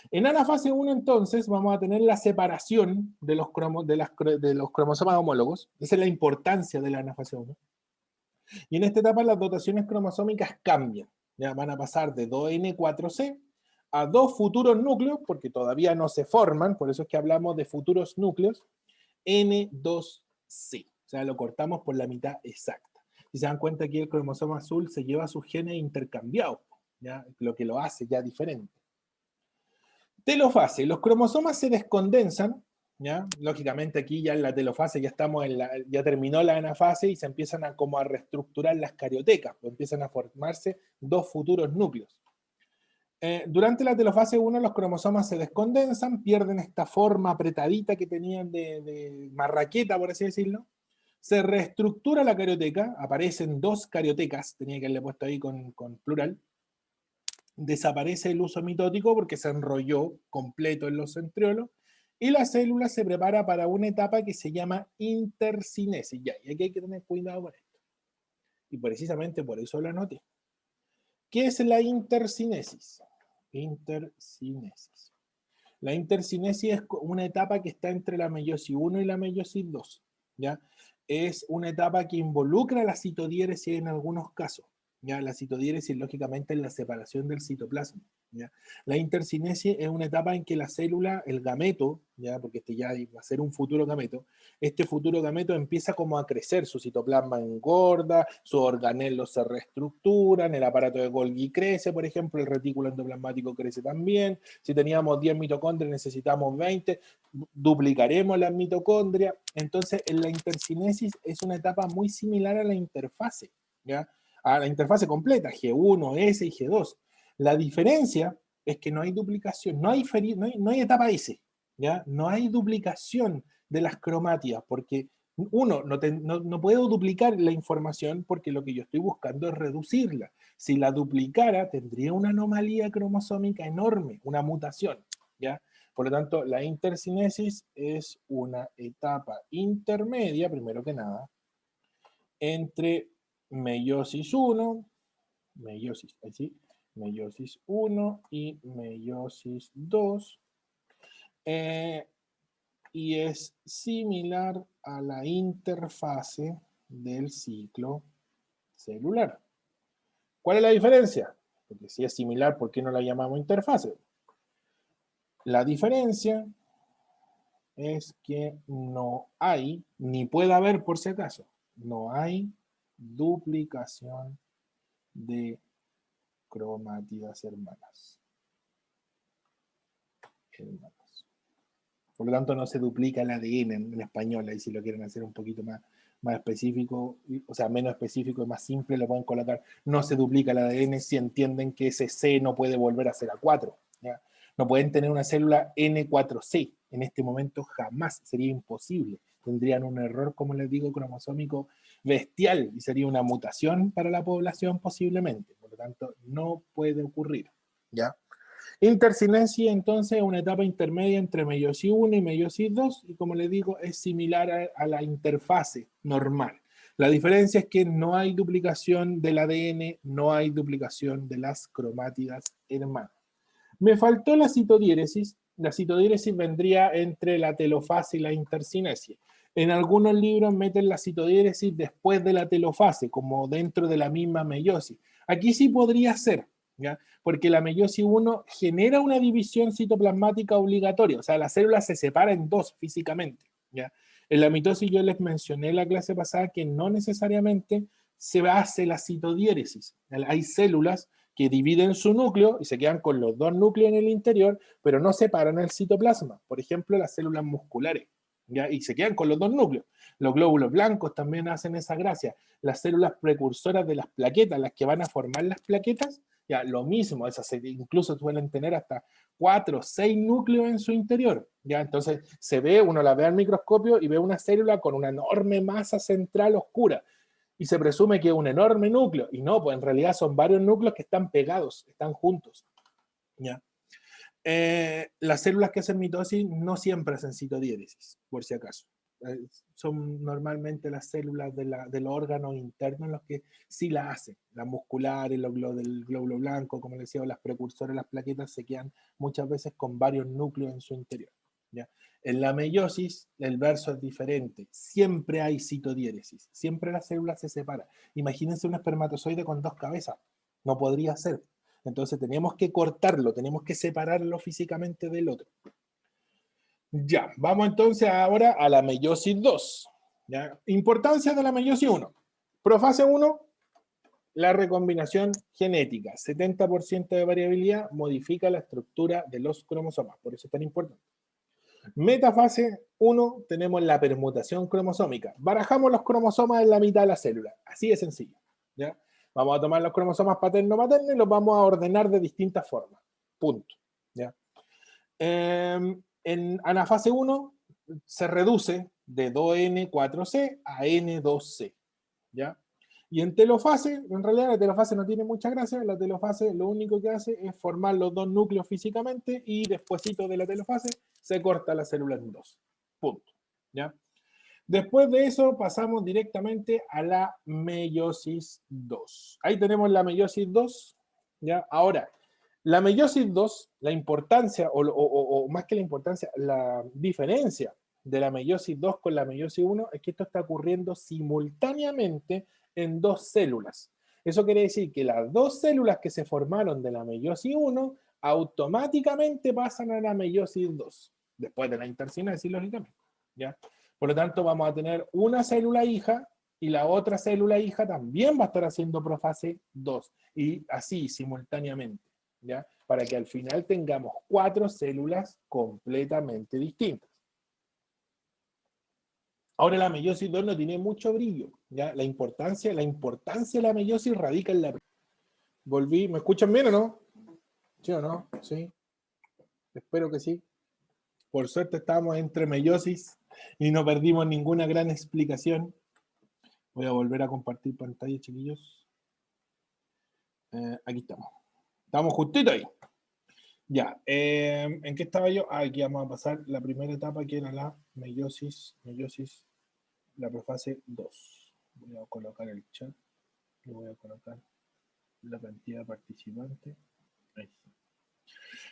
En anafase 1 entonces vamos a tener la separación de los cromosomas homólogos. Esa es la importancia de la anafase 1. Y en esta etapa las dotaciones cromosómicas cambian. Ya van a pasar de 2N4C a dos futuros núcleos, porque todavía no se forman, por eso es que hablamos de futuros núcleos, N2C. O sea, lo cortamos por la mitad exacta. Si se dan cuenta aquí el cromosoma azul se lleva sus genes intercambiados, ¿ya? Lo que lo hace ya diferente. Telofase. Los cromosomas se descondensan, ¿ya? Lógicamente aquí ya en la telofase ya terminó la anafase y se empiezan a reestructurar las cariotecas, pues empiezan a formarse dos futuros núcleos. Durante la telofase 1 los cromosomas se descondensan, pierden esta forma apretadita que tenían de marraqueta, por así decirlo. Se reestructura la carioteca, aparecen dos cariotecas, tenía que haberle puesto ahí con plural. Desaparece el uso mitótico porque se enrolló completo en los centriolos y la célula se prepara para una etapa que se llama intercinesis. Ya, y aquí hay que tener cuidado con esto. Y precisamente por eso lo anoté. ¿Qué es la intercinesis? Intercinesis. La intercinesis es una etapa que está entre la meiosis 1 y la meiosis 2. ¿Ya? Es una etapa que involucra la citodiéresis en algunos casos. ¿Ya? La citodiéresis, lógicamente, es la separación del citoplasma. ¿Ya? La intercinesis es una etapa en que la célula, el gameto, ¿ya? Porque este ya va a ser un futuro gameto, este futuro gameto empieza como a crecer, su citoplasma engorda, sus organelos se reestructuran, el aparato de Golgi crece, por ejemplo, el retículo endoplasmático crece también. Si teníamos 10 mitocondrias, necesitamos 20, duplicaremos las mitocondrias. Entonces, en la intercinesis es una etapa muy similar a la interfase, ¿ya? A la interfase completa, G1, S y G2. La diferencia es que no hay duplicación, no hay etapa S, ¿ya? No hay duplicación de las cromátidas, porque uno, no puedo duplicar la información porque lo que yo estoy buscando es reducirla. Si la duplicara, tendría una anomalía cromosómica enorme, una mutación, ¿ya? Por lo tanto, la intercinesis es una etapa intermedia, primero que nada, entre meiosis 1, meiosis 1 y meiosis 2, y es similar a la interfase del ciclo celular. ¿Cuál es la diferencia? Porque si es similar, ¿por qué no la llamamos interfase? La diferencia es que no hay, ni puede haber por si acaso, no hay duplicación de cromátidas hermanas. Por lo tanto, no se duplica el ADN en español, ahí si lo quieren hacer un poquito más específico, o sea, menos específico y más simple, lo pueden colocar. No se duplica el ADN si entienden que ese C no puede volver a ser A4. ¿Ya? No pueden tener una célula N4C. En este momento jamás, sería imposible. Tendrían un error, como les digo, cromosómico bestial y sería una mutación para la población posiblemente. Por lo tanto, no puede ocurrir. ¿Ya? Intercinesia, entonces, es una etapa intermedia entre meiosis 1 y meiosis 2, y como les digo, es similar a la interfase normal. La diferencia es que no hay duplicación del ADN, no hay duplicación de las cromátidas hermanas. Me faltó la citodiéresis. La citodiéresis vendría entre la telofase y la intercinesia. En algunos libros meten la citodiéresis después de la telofase, como dentro de la misma meiosis. Aquí sí podría ser, ¿ya? Porque la meiosis 1 genera una división citoplasmática obligatoria, o sea, la célula se separa en dos físicamente, ¿ya? En la mitosis yo les mencioné en la clase pasada que no necesariamente se hace la citodiéresis. Hay células que dividen su núcleo y se quedan con los dos núcleos en el interior, pero no separan el citoplasma. Por ejemplo, las células musculares, ¿ya? Y se quedan con los dos núcleos. Los glóbulos blancos también hacen esa gracia. Las células precursoras de las plaquetas, las que van a formar las plaquetas, ya lo mismo, esas incluso suelen tener hasta 4 o 6 núcleos en su interior. ¿Ya? Entonces se ve, uno la ve al microscopio y ve una célula con una enorme masa central oscura. Y se presume que es un enorme núcleo, y no, pues en realidad son varios núcleos que están pegados, están juntos. ¿Ya? Las células que hacen mitosis no siempre hacen citodiéresis, por si acaso. Son normalmente las células de los órganos internos los que sí la hacen. Las musculares, del glóbulo blanco, como les decía, las precursoras, las plaquetas, se quedan muchas veces con varios núcleos en su interior. ¿Ya? En la meiosis, el verso es diferente. Siempre hay citodiéresis. Siempre la célula se separa. Imagínense un espermatozoide con dos cabezas. No podría ser. Entonces tenemos que cortarlo, tenemos que separarlo físicamente del otro. Ya, vamos entonces ahora a la meiosis 2. ¿Ya? Importancia de la meiosis 1. Profase 1, la recombinación genética. 70% de variabilidad modifica la estructura de los cromosomas. Por eso es tan importante. Metafase 1, tenemos la permutación cromosómica. Barajamos los cromosomas en la mitad de la célula. Así de sencillo. ¿Ya? Vamos a tomar los cromosomas paterno-materno y los vamos a ordenar de distintas formas. Punto. ¿Ya? En anafase 1 se reduce de 2N4C a N2C. ¿Ya? Y en telofase, en realidad la telofase no tiene mucha gracia. La telofase lo único que hace es formar los dos núcleos físicamente y despuesito de la telofase se corta la célula en dos. Punto. ¿Ya? Después de eso pasamos directamente a la meiosis 2. Ahí tenemos la meiosis 2. ¿Ya? Ahora, la meiosis 2, la importancia, o más que la importancia, la diferencia de la meiosis 2 con la meiosis 1 es que esto está ocurriendo simultáneamente en dos células. Eso quiere decir que las dos células que se formaron de la meiosis 1 automáticamente pasan a la meiosis 2, después de la intercinesis, lógicamente. ¿Ya? Por lo tanto, vamos a tener una célula hija y la otra célula hija también va a estar haciendo profase 2, y así simultáneamente. ¿Ya? Para que al final tengamos 4 células completamente distintas. Ahora la meiosis 2 no tiene mucho brillo. ¿Ya? La importancia de la meiosis radica en la... Volví, ¿me escuchan bien o no? ¿Sí o no? Sí. Espero que sí. Por suerte estábamos entre meiosis y no perdimos ninguna gran explicación. Voy a volver a compartir pantalla, chiquillos. Aquí estamos. Estamos justito ahí. Ya, ¿en qué estaba yo? Aquí vamos a pasar la primera etapa, que era la meiosis, la profase 2. Voy a colocar el chat, le voy a colocar la cantidad de participantes. Ahí está.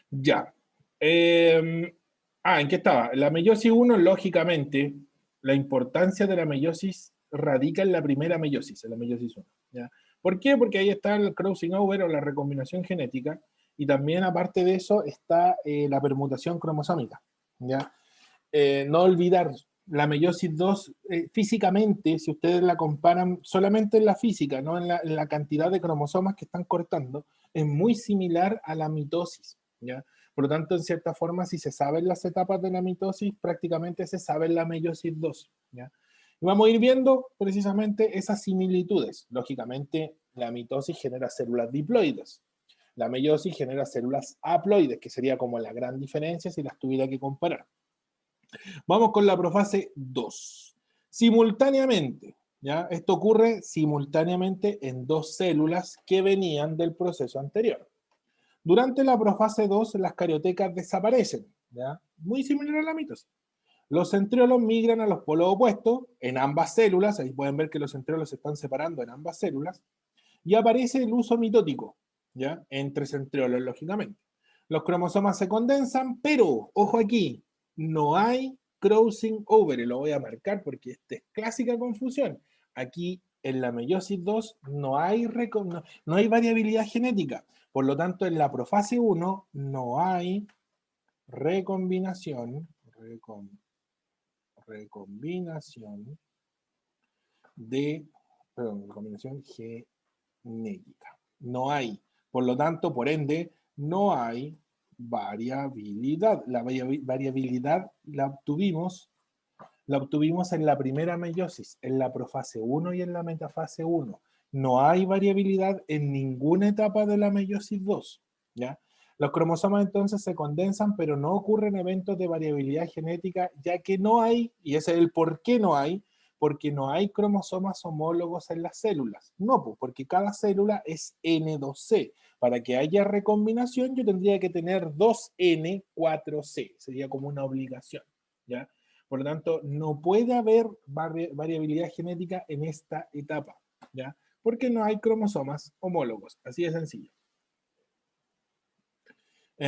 Ya. ¿En qué estaba? La meiosis 1, lógicamente, la importancia de la meiosis radica en la primera meiosis, en la meiosis 1. ¿Ya? ¿Por qué? Porque ahí está el crossing over o la recombinación genética, y también aparte de eso está la permutación cromosómica. ¿Ya? No olvidar, la meiosis 2 físicamente, si ustedes la comparan solamente en la física, no en la cantidad de cromosomas que están cortando, es muy similar a la mitosis. ¿Ya? Por lo tanto, en cierta forma, si se saben las etapas de la mitosis, prácticamente se sabe la meiosis 2. ¿Ya? Y vamos a ir viendo precisamente esas similitudes. Lógicamente, la mitosis genera células diploides. La meiosis genera células haploides, que sería como la gran diferencia si las tuviera que comparar. Vamos con la profase 2. Simultáneamente, ¿ya? Esto ocurre simultáneamente en dos células que venían del proceso anterior. Durante la profase 2, las cariotecas desaparecen, ¿ya? Muy similar a la mitosis. Los centriolos migran a los polos opuestos en ambas células, ahí pueden ver que los centriolos se están separando en ambas células, y aparece el uso mitótico, ¿ya? Entre centriolos, lógicamente. Los cromosomas se condensan, pero, ojo aquí, no hay crossing over, y lo voy a marcar porque esta es clásica confusión. Aquí en la meiosis 2 no hay variabilidad genética, por lo tanto en la profase 1 no hay recombinación recombinación genética. No hay. Por lo tanto, por ende, no hay variabilidad. La variabilidad la obtuvimos en la primera meiosis, en la profase 1 y en la metafase 1. No hay variabilidad en ninguna etapa de la meiosis 2. ¿Ya? Los cromosomas entonces se condensan, pero no ocurren eventos de variabilidad genética, ya que no hay, y ese es el por qué no hay, porque no hay cromosomas homólogos en las células. No, pues, porque cada célula es N2C. Para que haya recombinación, yo tendría que tener 2N4C. Sería como una obligación. ¿Ya? Por lo tanto, no puede haber variabilidad genética en esta etapa. ¿Ya? Porque no hay cromosomas homólogos. Así de sencillo.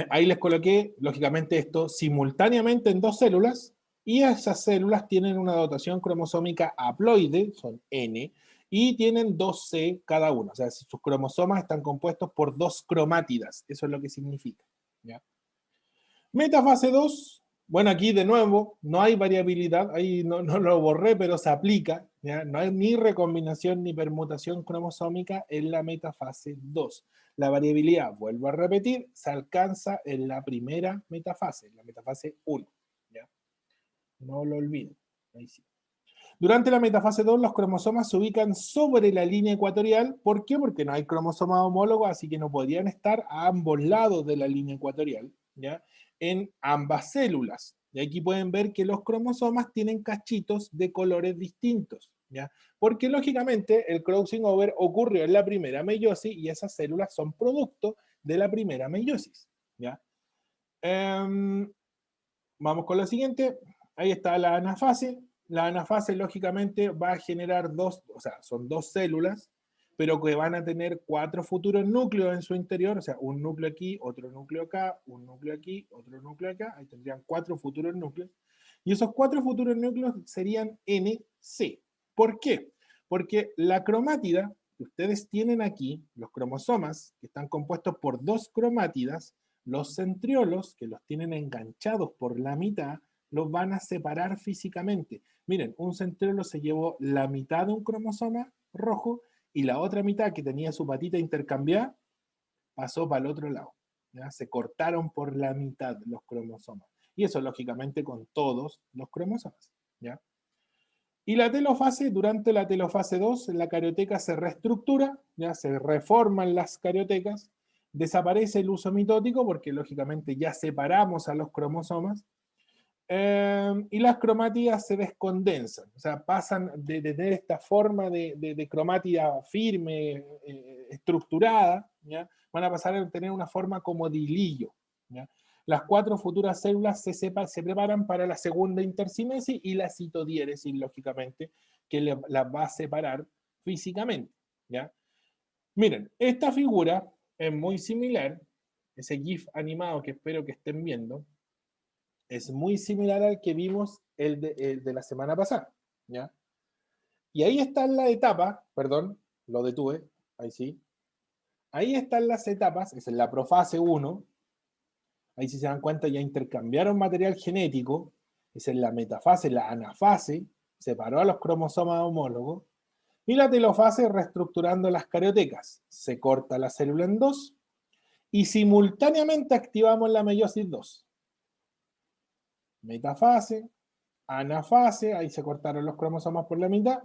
Ahí les coloqué, lógicamente, esto simultáneamente en dos células, y esas células tienen una dotación cromosómica haploide, son N, y tienen 2C cada uno. O sea, sus cromosomas están compuestos por dos cromátidas. Eso es lo que significa. ¿Ya? Metafase 2, bueno, aquí de nuevo no hay variabilidad, ahí no lo borré, pero se aplica. ¿Ya? No hay ni recombinación ni permutación cromosómica en la metafase 2. La variabilidad, vuelvo a repetir, se alcanza en la primera metafase, la metafase 1. ¿Ya? No lo olviden. Ahí sí. Durante la metafase 2, los cromosomas se ubican sobre la línea ecuatorial. ¿Por qué? Porque no hay cromosomas homólogos, así que no podrían estar a ambos lados de la línea ecuatorial, ¿ya? En ambas células. Y aquí pueden ver que los cromosomas tienen cachitos de colores distintos, ¿ya? Porque lógicamente el crossing over ocurrió en la primera meiosis y esas células son producto de la primera meiosis, ¿ya? Vamos con la siguiente. Ahí está la anafase. La anafase, lógicamente, va a generar son dos células, pero que van a tener 4 futuros núcleos en su interior, o sea, un núcleo aquí, otro núcleo acá, un núcleo aquí, otro núcleo acá. Ahí tendrían 4 futuros núcleos. Y esos 4 futuros núcleos serían NC. ¿Por qué? Porque la cromátida que ustedes tienen aquí, los cromosomas, que están compuestos por 2 cromátidas, los centriolos, que los tienen enganchados por la mitad, los van a separar físicamente. Miren, un centriolo se llevó la mitad de un cromosoma rojo y la otra mitad, que tenía su patita intercambiada, pasó para el otro lado. ¿Ya? Se cortaron por la mitad los cromosomas. Y eso, lógicamente, con todos los cromosomas. ¿Ya? Y la telofase, durante la telofase 2, la carioteca se reestructura, ya se reforman las cariotecas, desaparece el uso mitótico porque lógicamente ya separamos a los cromosomas, y las cromátidas se descondensan, o sea, pasan de tener esta forma de cromátida firme, estructurada, ¿ya? Van a pasar a tener una forma como de hilillo. ¿Ya? Las 4 futuras células se preparan para la segunda intercimesis y la citodiéresis, lógicamente, que las va a separar físicamente. ¿Ya? Miren, esta figura es muy similar, ese GIF animado que espero que estén viendo, es muy similar al que vimos el de la semana pasada. ¿Ya? Y ahí están las etapas, perdón, lo detuve, ahí sí. Ahí están las etapas, es en la profase 1. Ahí si se dan cuenta ya intercambiaron material genético, es en la metafase, la anafase, separó a los cromosomas homólogos, y la telofase reestructurando las cariotecas. Se corta la célula en dos, y simultáneamente activamos la meiosis 2. Metafase, anafase, ahí se cortaron los cromosomas por la mitad,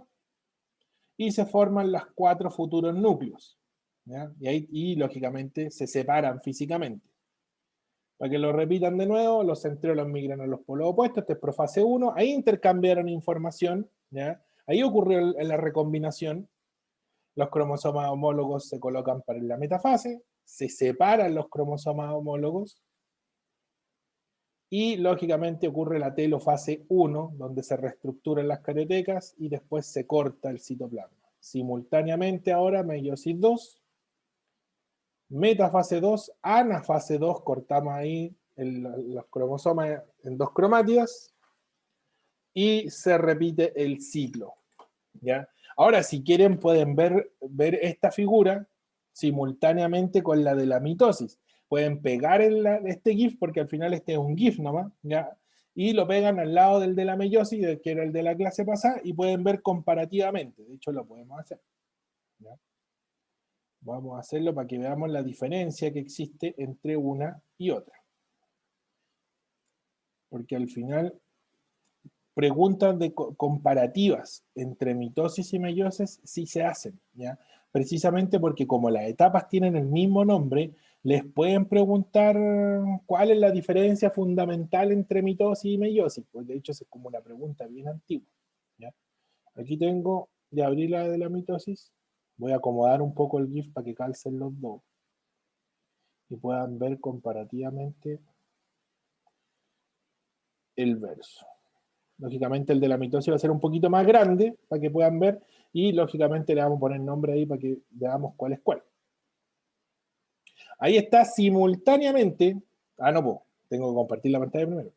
y se forman los 4 futuros núcleos, ¿ya? Y lógicamente se separan físicamente. Para que lo repitan de nuevo, los centriolos migran a los polos opuestos, este es profase 1, ahí intercambiaron información, ¿ya? Ahí ocurrió la recombinación, los cromosomas homólogos se colocan para la metafase, se separan los cromosomas homólogos, y lógicamente ocurre la telofase 1, donde se reestructuran las cariotecas y después se corta el citoplasma. Simultáneamente ahora meiosis 2, metafase 2, anafase 2, cortamos ahí los cromosomas en 2 cromátidas y se repite el ciclo, ¿ya? Ahora, si quieren, pueden ver esta figura simultáneamente con la de la mitosis. Pueden pegar este GIF, porque al final este es un GIF nomás, ¿ya? Y lo pegan al lado del de la meiosis, que era el de la clase pasada, y pueden ver comparativamente. De hecho, lo podemos hacer, ¿ya? Vamos a hacerlo para que veamos la diferencia que existe entre una y otra. Porque al final, preguntas de comparativas entre mitosis y meiosis sí se hacen, ¿ya? Precisamente porque como las etapas tienen el mismo nombre, les pueden preguntar cuál es la diferencia fundamental entre mitosis y meiosis. Pues de hecho es como una pregunta bien antigua, ¿ya? Aquí tengo, ya abrí la de la mitosis, voy a acomodar un poco el GIF para que calcen los dos y puedan ver comparativamente el verso. Lógicamente el de la mitosis va a ser un poquito más grande para que puedan ver, y lógicamente le vamos a poner nombre ahí para que veamos cuál es cuál. Ahí está simultáneamente. Ah, no puedo. Tengo que compartir la pantalla primero.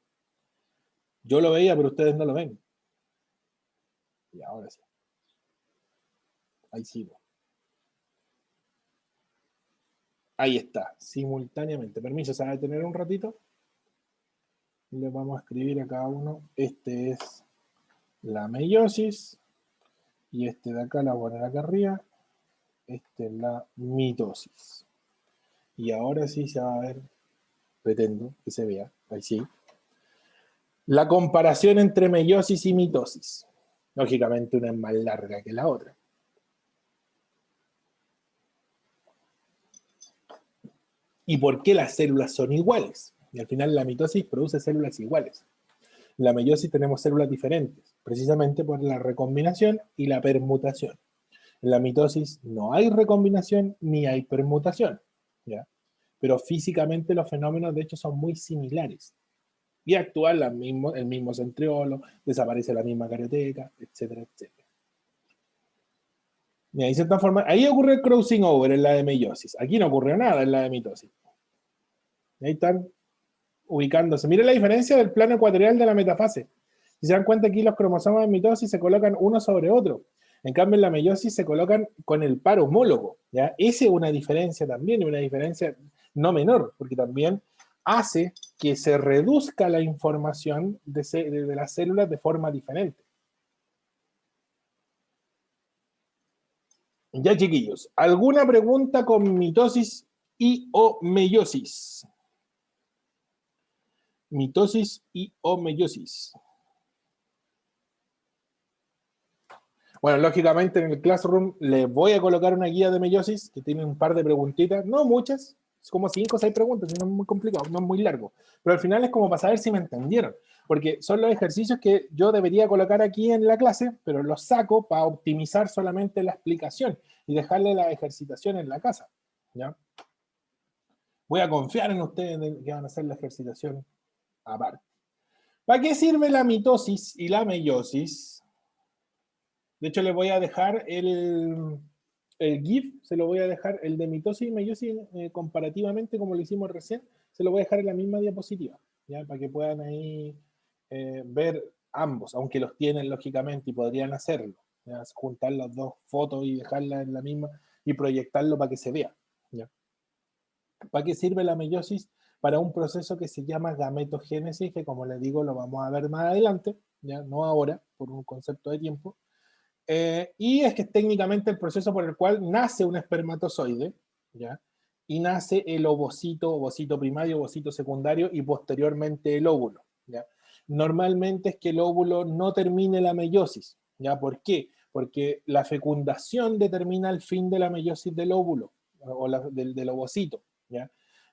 Yo lo veía, pero ustedes no lo ven. Y ahora sí. Ahí sí. Ahí está, simultáneamente. Permiso, ¿se va a detener un ratito? Le vamos a escribir a cada uno. Este es la meiosis. Y este de acá la voy a poner acá arriba. Este es la mitosis. Y ahora sí se va a ver, pretendo que se vea, ahí sí, la comparación entre meiosis y mitosis. Lógicamente una es más larga que la otra. ¿Y por qué las células son iguales? Y al final la mitosis produce células iguales. En la meiosis tenemos células diferentes, precisamente por la recombinación y la permutación. En la mitosis no hay recombinación ni hay permutación, ¿ya? Pero físicamente los fenómenos de hecho son muy similares. Y actúa el mismo centriolo, desaparece la misma carioteca, etcétera, etcétera. Y ahí, ahí ocurre el crossing over en la de meiosis. Aquí no ocurrió nada en la de mitosis. Ahí están ubicándose. Miren la diferencia del plano ecuatorial de la metafase. Si se dan cuenta, aquí los cromosomas en mitosis se colocan uno sobre otro. En cambio, en la meiosis se colocan con el par homólogo, ¿ya? Esa es una diferencia también, y una diferencia no menor, porque también hace que se reduzca la información de las células de forma diferente. Ya, chiquillos, ¿alguna pregunta con mitosis y o meiosis? Mitosis y o meiosis. Bueno, lógicamente en el Classroom les voy a colocar una guía de meiosis que tiene un par de preguntitas, no muchas, es como 5 o 6 preguntas, no es muy complicado, no es muy largo, pero al final es como para saber si me entendieron, porque son los ejercicios que yo debería colocar aquí en la clase, pero los saco para optimizar solamente la explicación y dejarle la ejercitación en la casa, ¿ya? Voy a confiar en ustedes que van a hacer la ejercitación aparte. ¿Para qué sirve la mitosis y la meiosis? De hecho, les voy a dejar el GIF, se lo voy a dejar, el de mitosis y meiosis comparativamente, como lo hicimos recién, se lo voy a dejar en la misma diapositiva, ¿ya? Para que puedan ahí ver ambos, aunque los tienen lógicamente y podrían hacerlo, ¿ya? Juntar las dos fotos y dejarlas en la misma y proyectarlo para que se vea, ¿ya? ¿Para qué sirve la meiosis? Para un proceso que se llama gametogénesis, que como les digo lo vamos a ver más adelante, ¿ya? No ahora, por un concepto de tiempo. Y es que es técnicamente el proceso por el cual nace un espermatozoide, ¿ya? y nace el ovocito, ovocito primario, ovocito secundario y posteriormente el óvulo, ¿ya? Normalmente es que el óvulo no termine la meiosis, ¿ya? ¿Por qué? Porque la fecundación determina el fin de la meiosis del óvulo o del ovocito, ¿ya?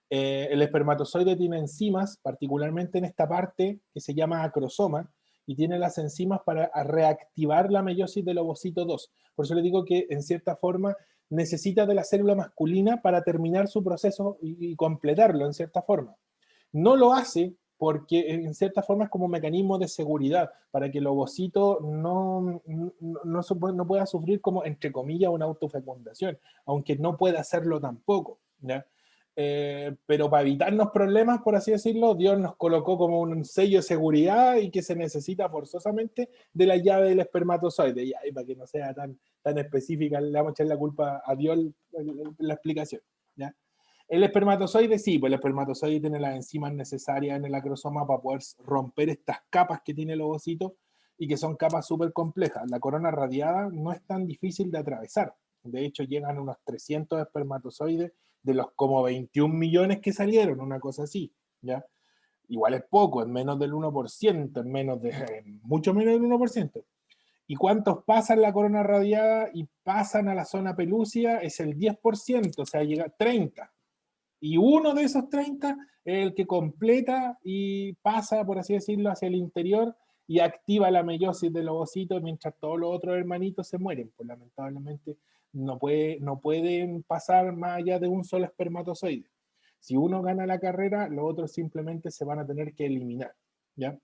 El espermatozoide tiene enzimas, particularmente en esta parte que se llama acrosoma, y tiene las enzimas para reactivar la meiosis del ovocito 2. Por eso le digo que, en cierta forma, necesita de la célula masculina para terminar su proceso y completarlo, en cierta forma. No lo hace porque, en cierta forma, es como un mecanismo de seguridad, para que el ovocito no pueda sufrir como, entre comillas, una autofecundación, aunque no pueda hacerlo tampoco, ¿ya? Pero para evitarnos problemas, por así decirlo, Dios nos colocó como un sello de seguridad y que se necesita forzosamente de la llave del espermatozoide. Y para que no sea tan específica, le vamos a echar la culpa a Dios la explicación, ¿ya? El espermatozoide sí, pues el espermatozoide tiene las enzimas necesarias en el acrosoma para poder romper estas capas que tiene el ovocito y que son capas súper complejas. La corona radiada no es tan difícil de atravesar. De hecho, llegan unos 300 espermatozoides de los como 21 millones que salieron, una cosa así, ¿ya? Igual es poco, es menos del 1%, es mucho menos del 1%. ¿Y cuántos pasan la corona radiada y pasan a la zona pelúcida? Es el 10%, o sea, llega a 30. Y uno de esos 30 es el que completa y pasa, por así decirlo, hacia el interior y activa la meiosis del ovocito, mientras todos los otros hermanitos se mueren. Pues lamentablemente no pueden pasar más allá de un solo espermatozoide. Si uno gana la carrera, los otros simplemente se van a tener que eliminar, ¿ya?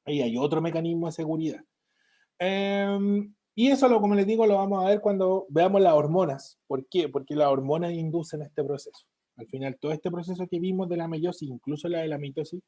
Ahí hay otro mecanismo de seguridad. Y eso, como les digo, lo vamos a ver cuando veamos las hormonas. ¿Por qué? Porque las hormonas inducen este proceso. Al final, todo este proceso que vimos de la meiosis, incluso la de la mitosis,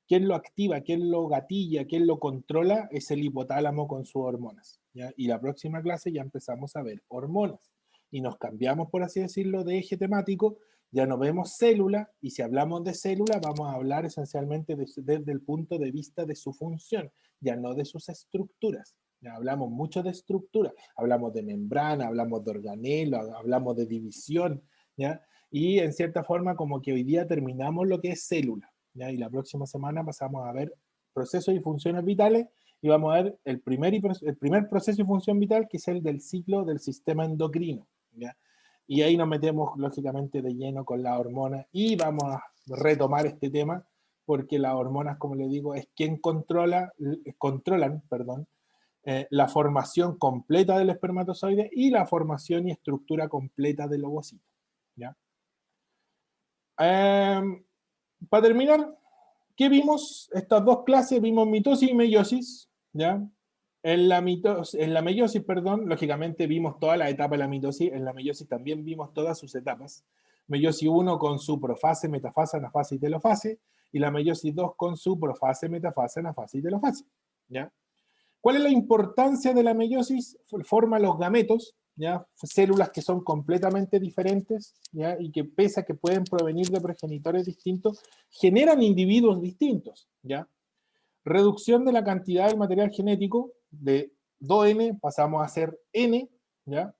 ¿quién lo activa, quién lo gatilla, quién lo controla? Es el hipotálamo con sus hormonas, ¿ya? Y la próxima clase ya empezamos a ver hormonas. Y nos cambiamos, por así decirlo, de eje temático, ya no vemos célula, y si hablamos de célula, vamos a hablar esencialmente desde el punto de vista de su función, ya no de sus estructuras. Ya hablamos mucho de estructura, hablamos de membrana, hablamos de organelo, hablamos de división, ¿ya? Y en cierta forma como que hoy día terminamos lo que es célula, ¿ya? Y la próxima semana pasamos a ver procesos y funciones vitales y vamos a ver el primer proceso y función vital, que es el del ciclo del sistema endocrino, ¿ya? Y ahí nos metemos lógicamente de lleno con las hormonas y vamos a retomar este tema porque las hormonas, como les digo, es quien controlan, perdón, la formación completa del espermatozoide y la formación y estructura completa del ovocito, ¿ya? Para terminar, ¿qué vimos? Estas dos clases, vimos mitosis y meiosis, ¿ya? En la meiosis, perdón, lógicamente vimos toda la etapa de la mitosis, en la meiosis también vimos todas sus etapas. Meiosis 1 con su profase, metafase, anafase y telofase, y la meiosis 2 con su profase, metafase, anafase y telofase, ¿ya? ¿Cuál es la importancia de la meiosis? Forma los gametos, ¿ya? Células que son completamente diferentes, ¿ya? Y que pese a que pueden provenir de progenitores distintos, generan individuos distintos, ¿ya? Reducción de la cantidad del material genético, de 2N pasamos a ser N, ¿ya?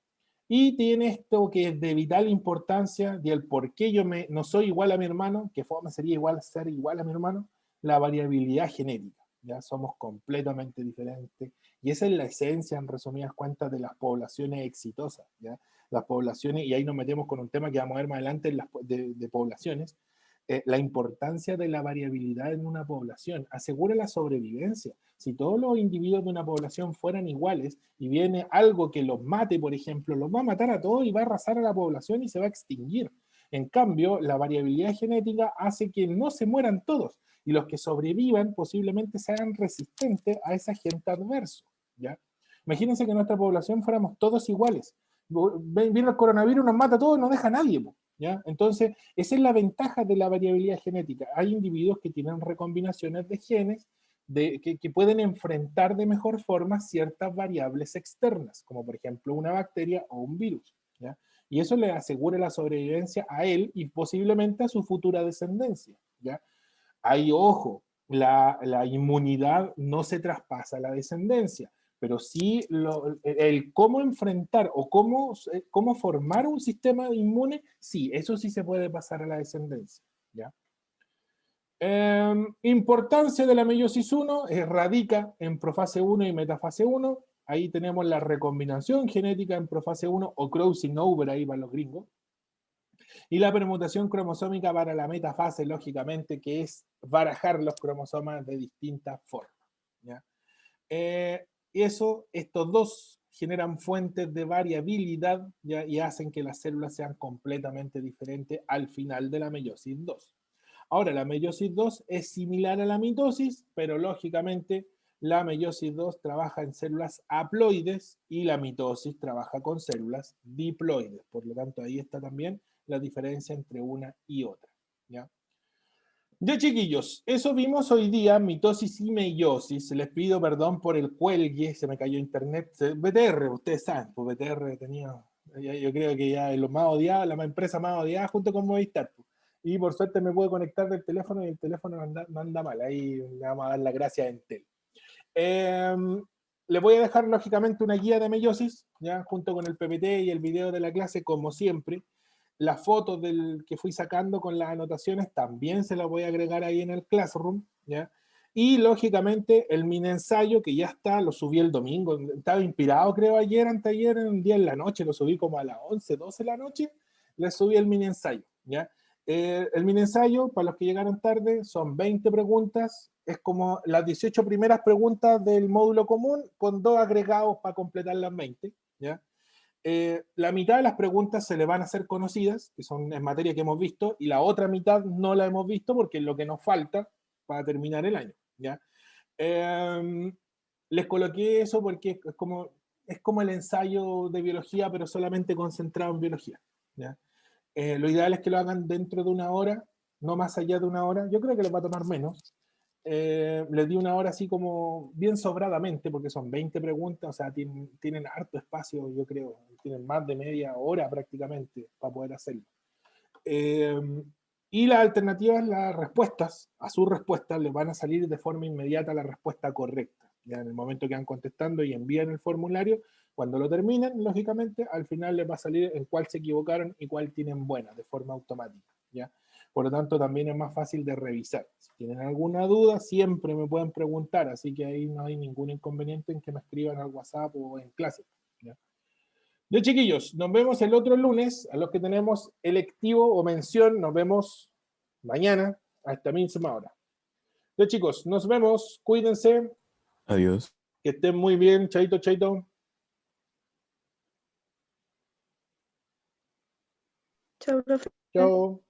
Y tiene esto que es de vital importancia, del por qué yo no soy igual a mi hermano, que forma sería igual ser igual a mi hermano, la variabilidad genética. Ya somos completamente diferentes. Y esa es la esencia, en resumidas cuentas, de las poblaciones exitosas, ¿ya? Las poblaciones, y ahí nos metemos con un tema que vamos a ver más adelante de poblaciones, la importancia de la variabilidad en una población. Asegura la sobrevivencia. Si todos los individuos de una población fueran iguales y viene algo que los mate, por ejemplo, los va a matar a todos y va a arrasar a la población y se va a extinguir. En cambio, la variabilidad genética hace que no se mueran todos y los que sobrevivan posiblemente sean resistentes a ese agente adverso, ¿ya? Imagínense que en nuestra población fuéramos todos iguales. Viene el coronavirus, nos mata a todos y no deja a nadie, ¿ya? Entonces, esa es la ventaja de la variabilidad genética. Hay individuos que tienen recombinaciones de genes que pueden enfrentar de mejor forma ciertas variables externas, como por ejemplo una bacteria o un virus, ¿ya? Y eso le asegura la sobrevivencia a él y posiblemente a su futura descendencia, ¿ya? Ahí, ojo, la inmunidad no se traspasa a la descendencia. pero sí el cómo enfrentar o cómo formar un sistema inmune, sí, eso sí se puede pasar a la descendencia, ¿ya? Importancia de la meiosis 1 radica en profase 1 y metafase 1. Ahí tenemos la recombinación genética en profase 1 o crossing over ahí para los gringos. Y la permutación cromosómica para la metafase, lógicamente, que es barajar los cromosomas de distintas formas, ¿ya? Estos dos generan fuentes de variabilidad, ¿ya? Y hacen que las células sean completamente diferentes al final de la meiosis 2. Ahora, la meiosis 2 es similar a la mitosis, pero lógicamente la meiosis 2 trabaja en células haploides y la mitosis trabaja con células diploides. Por lo tanto, ahí está también la diferencia entre una y otra, ¿ya? Ya, chiquillos, eso vimos hoy día, mitosis y meiosis. Les pido perdón por el cuelgue, se me cayó internet. BTR, ustedes saben, pues BTR tenía, yo creo que ya es lo más odiado, la empresa más odiada junto con Movistar. Y por suerte me puedo conectar del teléfono y el teléfono no anda mal. Ahí le vamos a dar las gracias a Entel. Les voy a dejar lógicamente una guía de meiosis, ya junto con el PPT y el video de la clase, como siempre. Las fotos del que fui sacando con las anotaciones también se las voy a agregar ahí en el Classroom, ¿ya? Y lógicamente el mini ensayo que ya está, lo subí el domingo, estaba inspirado creo ayer, anteayer, un día en la noche, lo subí como a las 11, 12 de la noche, le subí el mini ensayo, ¿ya? El mini ensayo, para los que llegaron tarde, son 20 preguntas, es como las 18 primeras preguntas del módulo común con 2 agregados para completar las 20, ¿ya? La mitad de las preguntas se le van a hacer conocidas, que son en materia que hemos visto, y la otra mitad no la hemos visto porque es lo que nos falta para terminar el año, ¿ya? Les coloqué eso porque es como el ensayo de biología, pero solamente concentrado en biología, ¿ya? Lo ideal es que lo hagan dentro de una hora, no más allá de una hora. Yo creo que les va a tomar menos. Les di una hora así como bien sobradamente, porque son 20 preguntas, o sea, tienen harto espacio, yo creo, tienen más de media hora prácticamente para poder hacerlo. Y las alternativas, las respuestas, a sus respuestas les van a salir de forma inmediata la respuesta correcta. Ya en el momento que van contestando y envían el formulario, cuando lo terminen, lógicamente, al final les va a salir en cuál se equivocaron y cuál tienen buena, de forma automática, ¿ya? Por lo tanto, también es más fácil de revisar. Si tienen alguna duda, siempre me pueden preguntar, así que ahí no hay ningún inconveniente en que me escriban al WhatsApp o en clase, ¿ya? Ya, chiquillos, nos vemos el otro lunes. A los que tenemos electivo o mención, nos vemos mañana a esta misma hora. Ya, chicos, nos vemos. Cuídense. Adiós. Que estén muy bien. Chaito, chaito. Chao, profe. Chao.